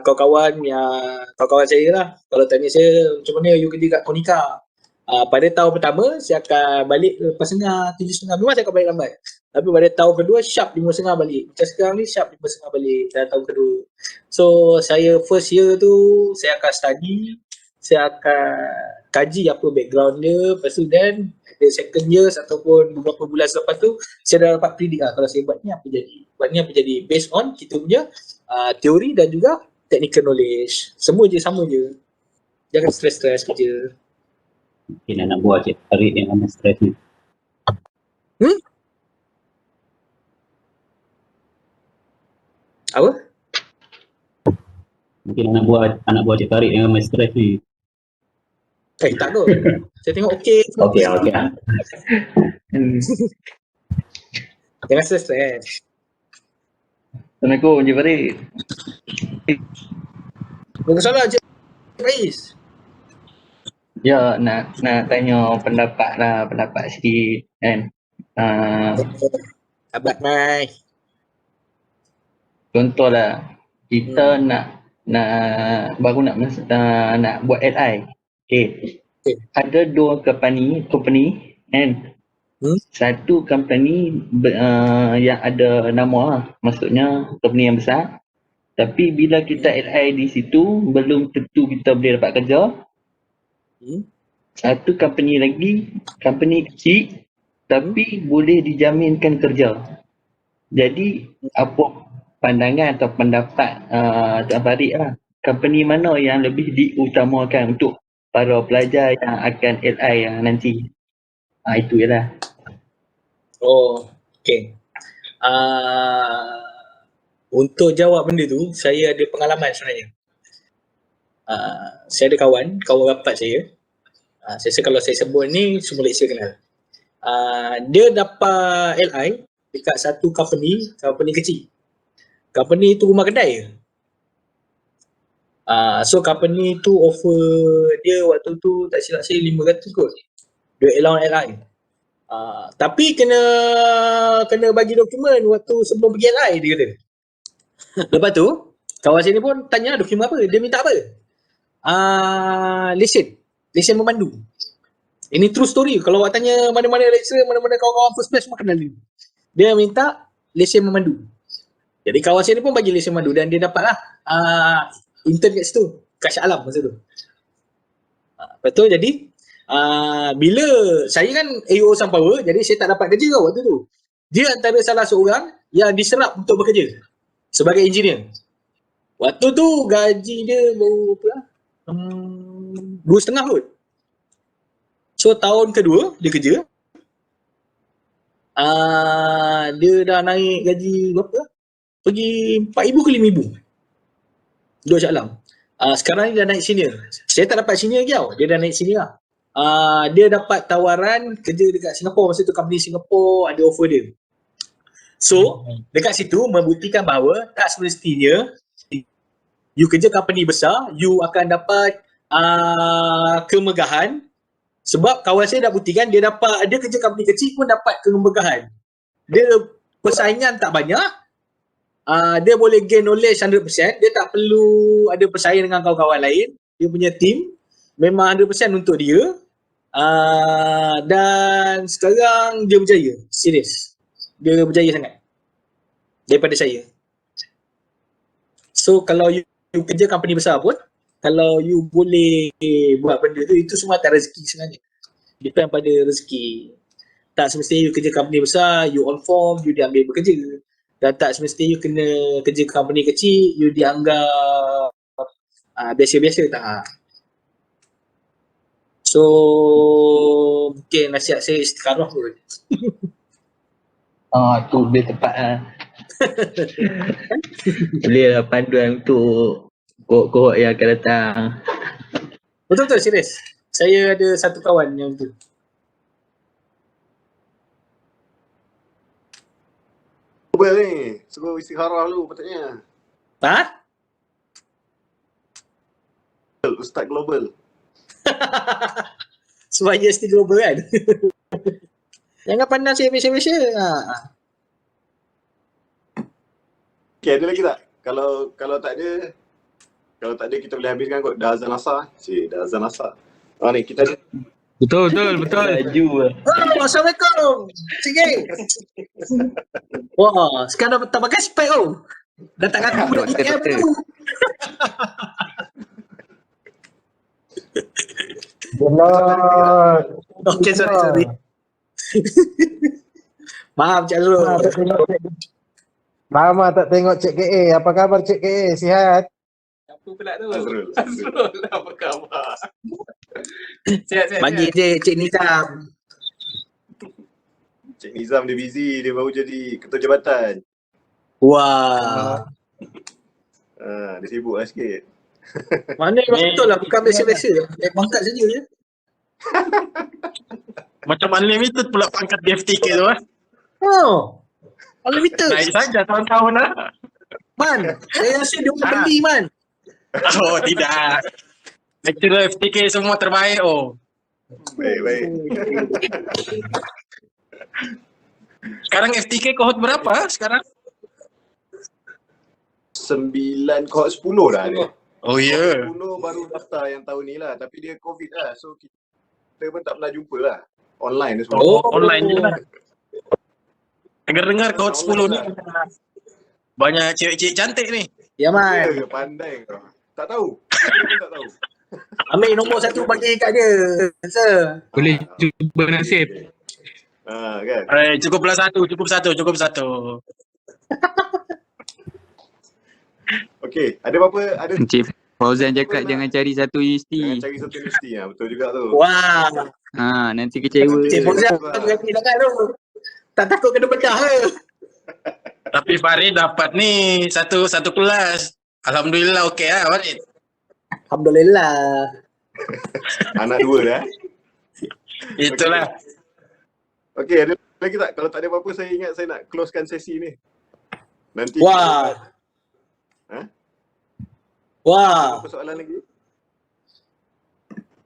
kawan-kawan saya lah, kalau tanya saya macam mana you kerja kat Konica, pada tahun pertama saya akan balik 6:30, 7:30, memang saya akan balik lambat. Tapi pada tahun kedua sharp 5:30 balik. Macam sekarang ni sharp 5:30 balik dalam tahun kedua. So saya first year tu saya akan study, saya akan kaji apa background dia. Lepas tu then the second years ataupun beberapa bulan selepas tu saya dah dapat predict kalau saya buat ni apa jadi based on kita punya teori dan juga technical knowledge. Semua je sama je. Jangan stress kerja. Mungkin anak buah Cik Farid yang amat stres ni. Apa? Mungkin anak buah Cik Farid yang amat stres ni. Tak kot. Saya tengok okey. Okey. Jangan stress. Assalamualaikum Encik Farid. Waalaikumsalam Encik Faiz. Ya, nak tanya pendapat sikit kan. Abad Mai. Contohlah kita nak buat LI. Okay. Ada dua company kan. Satu company yang ada nama lah. Maksudnya company yang besar. Tapi bila kita LI di situ belum tentu kita boleh dapat kerja. Satu company kecil tapi boleh dijaminkan kerja. Jadi apa pandangan atau pendapat Tuan Farid lah, company mana yang lebih diutamakan untuk para pelajar yang akan LI nanti? Itu je lah. Okay. Untuk jawab benda tu, saya ada pengalaman sebenarnya. Saya ada kawan rapat saya. Saya rasa kalau saya sebut ni, semua Malaysia kenal. Dia dapat LI dekat satu company kecil. Company tu rumah kedai je. So company tu offer dia waktu tu tak silap saya 500 kot. Dia allowance LI. Tapi kena bagi dokumen waktu sebelum pergi LI dia kata. Lepas tu kawan saya ni pun tanya dokumen apa. Dia minta apa? Lesen memandu. Ini true story. Kalau awak tanya mana-mana lecturer, mana-mana kawan-kawan first batch semua kenal dia minta lesen memandu. Jadi kawan saya ni pun bagi lesen memandu dan dia dapatlah intern kat situ, kat Shah Alam masa tu. Lepas tu jadi bila saya kan AO Sunpower, jadi saya tak dapat kerja waktu tu. Dia antara salah seorang yang diserap untuk bekerja sebagai engineer. Waktu tu gaji dia baru berapa lah? 2,5 kot. So tahun kedua dia kerja, dia dah naik gaji berapa lah? Pergi 4,000 ke 5,000. Dua Shah Alam. Sekarang ni dah naik senior. Saya tak dapat senior lagi tau. Dia dah naik senior lah. Dia dapat tawaran kerja dekat Singapura. Masa tu company Singapura ada offer dia. So dekat situ membuktikan bahawa tak semestinya you kerja company besar, you akan dapat kemegahan. Sebab kawan saya dah buktikan dia kerja company kecil pun dapat kemegahan. Dia persaingan tak banyak. Dia boleh gain knowledge 100%. Dia tak perlu ada persaing dengan kawan-kawan lain. Dia punya team memang 100% untuk dia. Dan sekarang dia berjaya. Serius. Dia berjaya sangat daripada saya. So kalau you kerja company besar pun, kalau you boleh buat benda tu, itu semua atas rezeki sebenarnya. Depend pada rezeki. Tak semestinya you kerja company besar, you on form, you diambil bekerja. Dan tak semestinya you kena kerja company kecil, you dianggap biasa-biasa, tak. So mungkin nasihat saya istiqarah kot. Tu lebih tepat lah. Boleh lah panduan untuk kohort-kohort yang akan datang. Betul-betul serius. Saya ada satu kawan yang tu. Global ni. Suruh istikharah dulu patutnya. Ha? Ustaz global. Sebab UST global kan. Jangan pandang saya Malaysia. Okay, ada lagi tak? Kalau tak ada kita boleh habiskan kot. Dah azan asar. Dah azan asar. Ni kita ada. Betul. Laju lah. Assalamualaikum. Cik Gay. Wah, sekarang tak pakai spek tu. Dah tak ngaku dah kita tu. Benar. Okay, sorry. Maaf Cik Azrul. Lama tak tengok Cik KA. Apa khabar Cik KA? Sihat? Apa pula tu? Azrul, apa khabar? Bagi je Cik Nizam. Cik Nizam dia busy. Dia baru jadi ketua jabatan. Wah. Dia sibuk lah sikit. Mana betul lah. Bukan biasa-biasa. Naik pangkat saja je. Macam unlimited pula pangkat di FTK tu Oh. Unlimited. Naik saja tahun-tahun lah. Man, saya rasa dia orang beli Man. Oh tidak. Lecturer FTK semua terbaik Baik. Sekarang FTK kohort berapa sekarang? 9 kohort 10 dah dia. Oh ya. 10 baru daftar yang tahun ni lah. Tapi dia COVID lah. So kita pun tak pernah jumpa lah. Online dia semua. Online je lah. Dengar-dengar kohort 10 ni banyak cewek-cewek cantik ni. Ya Man. Pandai kau. Tak tahu. Kita pun tak tahu. Ambil nombor 1 bagi kat dia. Sir. Boleh cuba nasib. Kan. Cukup satu. Okey, ada apa-apa? Ada Encik Fauzan cakap jangan cari satu universiti. cari satu universiti lah. Betul juga tu. Wah. Nanti kecewa. Cik Fauzan berani sangat tu. Tak takut kena bedah ke? Tapi Farid dapat ni satu kelas. Alhamdulillah okey lah Farid. Alhamdulillah. Anak 2 dah. Itulah. Okey, ada lagi tak? Kalau tak ada apa-apa saya ingat saya nak closekan sesi ni. Nanti Wah. Wah. Apa soalan lagi?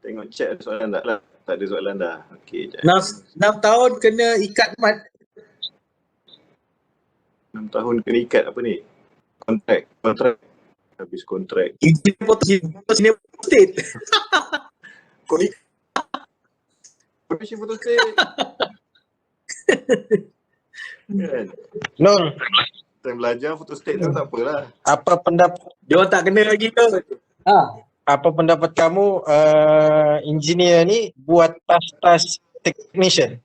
Tengok chat ada soalan tak lah. Tak ada soalan dah. Okey, 6 tahun kena ikat mat. 6 tahun kena ikat apa ni? Kontrak. Habis kontrak. Sini state. Kau ni Permission photo state. Kan? Nur, Time belajar photo state tu tak apalah. apa pendapat Dia orang tak kena lagi tu. apa pendapat kamu engineer ni buat tas technician?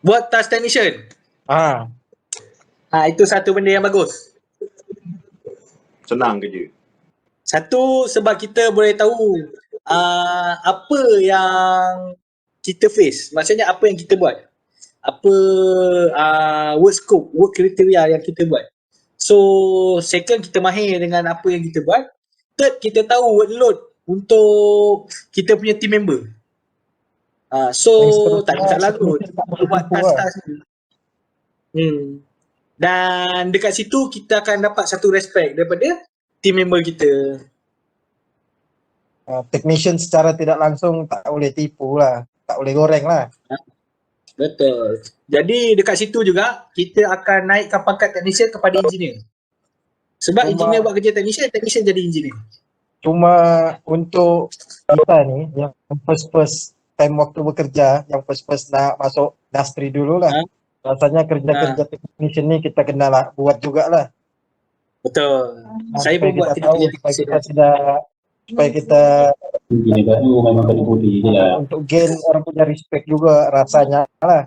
Buat task technician. Itu satu benda yang bagus. Senang kerja. Satu, sebab kita boleh tahu apa yang kita face. Maksudnya apa yang kita buat. Apa work scope, work criteria yang kita buat. So, second, kita mahir dengan apa yang kita buat. Third, kita tahu workload untuk kita punya team member. So, tak masalah tu. Buat task-task ni. Dan dekat situ kita akan dapat satu respect daripada team member kita. Technician secara tidak langsung tak boleh tipu lah, tak boleh goreng lah. Betul. Jadi dekat situ juga kita akan naikkan pangkat technician kepada engineer. Sebab engineer buat kerja technician jadi engineer. Cuma untuk kita ni yang first time waktu bekerja, yang first nak masuk industri dulu lah. Rasanya kerja-kerja technician ni kita kena lah buat jugalah. Betul. Saya pun buat kerja supaya kita Engineer baru memang kena budi je lah. untuk gain orang punya respect juga rasanya lah.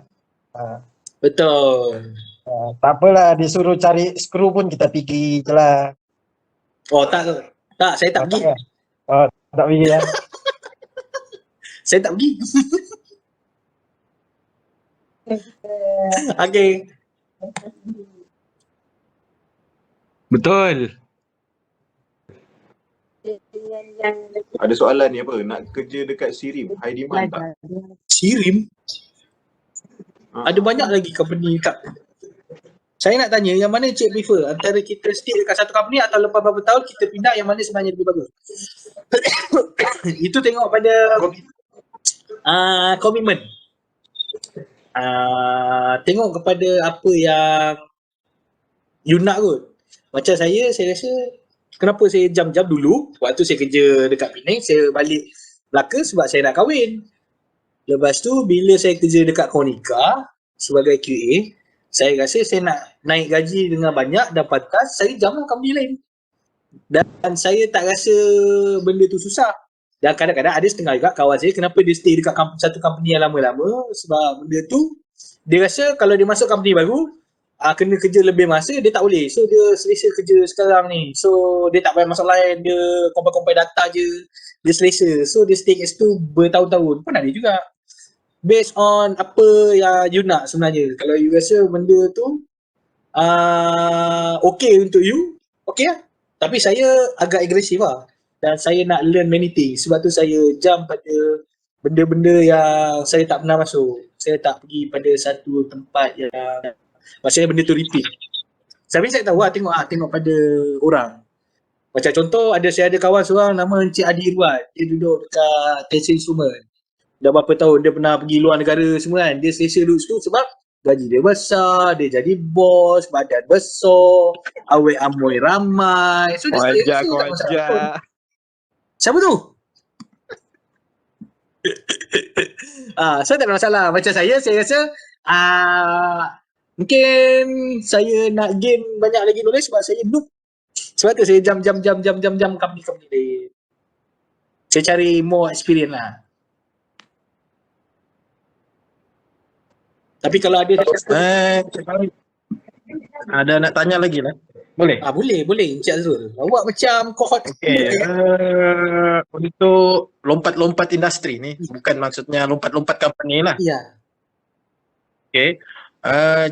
Betul. Tak apalah disuruh cari skru pun kita pergi je lah. Oh tak, saya tak pergi. Tak pergi ya. Saya tak pergi. Okay. Betul. Ada soalan ni apa? Nak kerja dekat Sirim, high demand tak? Sirim? Ada banyak lagi company kat. Saya nak tanya yang mana Cik prefer antara kita stay dekat satu company atau lepas beberapa tahun kita pindah, yang mana sebenarnya lebih bagus? Itu tengok pada komitmen. Tengok kepada apa yang you nak kot. Macam saya rasa kenapa saya jam-jam dulu waktu saya kerja dekat Penang, saya balik Melaka sebab saya nak kahwin. Lepas tu bila saya kerja dekat Konica sebagai QA, saya rasa saya nak naik gaji dengan banyak dan pantas, saya jam lah company lain. Dan saya tak rasa benda tu susah. Dan kadang-kadang ada setengah juga kawan saya kenapa dia stay dekat satu company yang lama-lama, sebab benda tu dia rasa kalau dia masuk company baru kena kerja lebih masa, dia tak boleh. So dia selesa kerja sekarang ni. So dia tak payah masuk lain, dia compile data je, dia selesa. So dia stay kat situ bertahun-tahun. Pun ada juga. Based on apa yang you nak sebenarnya. Kalau you rasa benda tu okay untuk you, okay lah. Tapi saya agak agresif lah. Dan saya nak learn many things. Sebab tu saya jump pada benda-benda yang saya tak pernah masuk. Saya tak pergi pada satu tempat yang maksudnya benda tu repeat. Tapi saya tahu lah, tengok pada orang. Macam contoh, saya ada kawan seorang nama Encik Adi Irwan. Dia duduk dekat Tencent Instrument. Dah berapa tahun dia pernah pergi luar negara semua kan. Dia selesa duduk situ sebab gaji dia besar, dia jadi bos, badan besar, awet amoy ramai. So dia selesa tak masalah pun. Siapa tu? Saya tak ada masalah. Macam saya rasa mungkin saya nak gain banyak lagi knowledge sebab saya noob. Sebab tu saya jam company lain. Saya cari more experience lah. Tapi kalau ada ada nak tanya lagi lah. Boleh? Boleh Encik Azrul. Awak macam cohort. Okay. Untuk lompat-lompat industri ni, bukan maksudnya lompat-lompat company lah. Ya. Okay.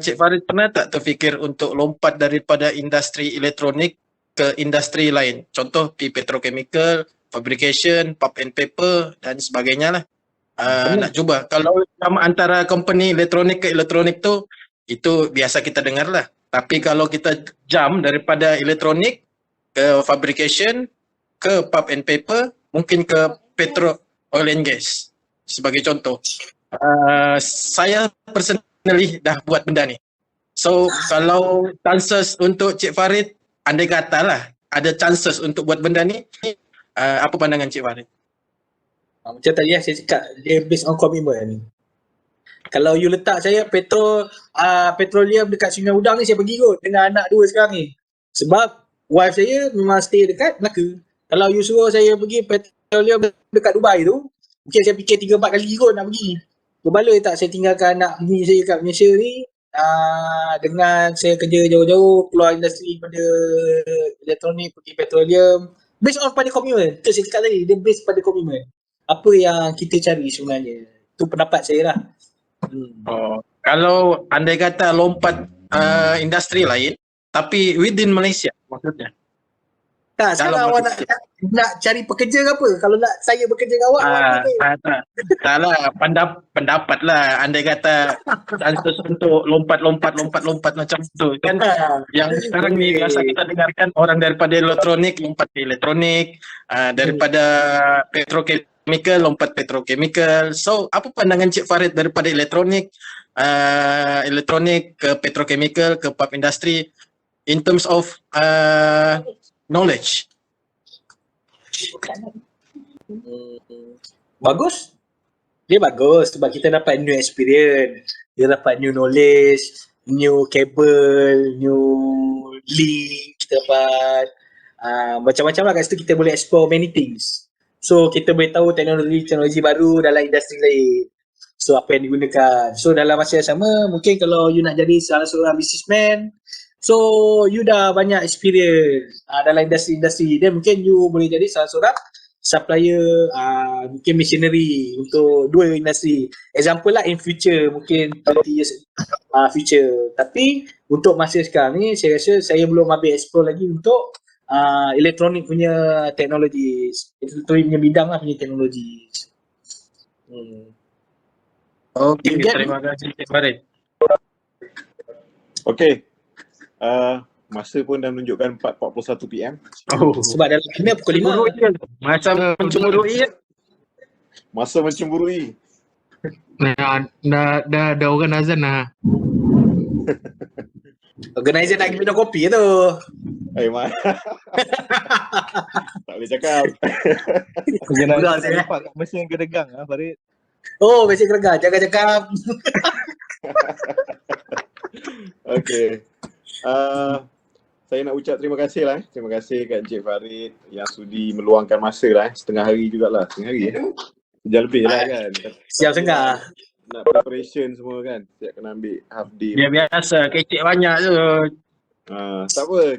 Cik Farid pernah tak terfikir untuk lompat daripada industri elektronik ke industri lain? Contoh petrochemical, fabrication, pulp and paper dan sebagainya lah. Nak cuba. Kalau sama antara company elektronik ke elektronik tu, itu biasa kita dengar lah. Tapi kalau kita jump daripada elektronik ke fabrication, ke pulp and paper, mungkin ke petro, oil and gas sebagai contoh. Saya personally dah buat benda ni. So kalau chances untuk Cik Farid, andai kata lah ada chances untuk buat benda ni, apa pandangan Cik Farid? Macam tadi saya cakap, dia based on commitment. Kalau you letak saya petroleum dekat Sungai Udang ni, saya pergi kot dengan anak dua sekarang ni. Sebab wife saya memang stay dekat Melaka. Kalau you suruh saya pergi petroleum dekat Dubai tu, mungkin saya fikir 3-4 kali kot nak pergi. Berbaloi tak saya tinggalkan anak bini saya kat Malaysia ni dengan saya kerja jauh-jauh, keluar industri pada elektronik, pergi petroleum. Based on pada komitmen. Itu saya cakap tadi, dia based pada komitmen. Apa yang kita cari sebenarnya. Itu pendapat saya lah. Kalau andai kata lompat industri lain tapi within Malaysia maksudnya. Tak, sekarang awak nak cari pekerja ke apa? Kalau nak saya bekerja dengan awak, tak lah, pendapat lah. Andai kata chances untuk lompat macam tu kan. Yang sekarang ni biasa kita dengarkan orang daripada elektronik lompat ke elektronik, daripada petrochemical lompat petrochemical. So apa pandangan Cik Farid daripada elektronik ke petrochemical ke pulp industry in terms of knowledge? Bagus. Dia bagus sebab kita dapat new experience, dia dapat new knowledge, new cable, new link, kita dapat macam-macam lah kat situ. Kita boleh explore many things. So kita boleh tahu teknologi baru dalam industri lain. So apa yang digunakan. So dalam masa yang sama, mungkin kalau you nak jadi salah seorang businessman, so you dah banyak experience dalam industri-industri, dan mungkin you boleh jadi salah seorang supplier mungkin machinery untuk dua industri. Example lah in future, mungkin 30 years future. Tapi untuk masa sekarang ni saya rasa saya belum habis explore lagi untuk elektronik punya teknologi. Elektronik punya bidang lah punya teknologi. Okey, terima kasih Cik Farid. Okey. Masa pun dah menunjukkan 4:41 PM. Oh, sebab dalam kena pukul 5. Masa mencemburui. Masa mencemburui. Dah orang azan lah. Organizer nak minum kopi tu. Mak. Tak boleh cakap. Organizer tak nampak kat mesin gedegang Farid. Oh, mesin gedegang. Jangan cakap. Okay. Saya nak ucap terima kasih lah. Terima kasih kat Encik Farid yang sudi meluangkan masa lah. Setengah hari jugalah. Setengah hari Sejam lebih lah kan. Siap setengah. Nak preparation semua kan. Siap kena ambil half day. Biasa, kecik banyak tu. Tak apa.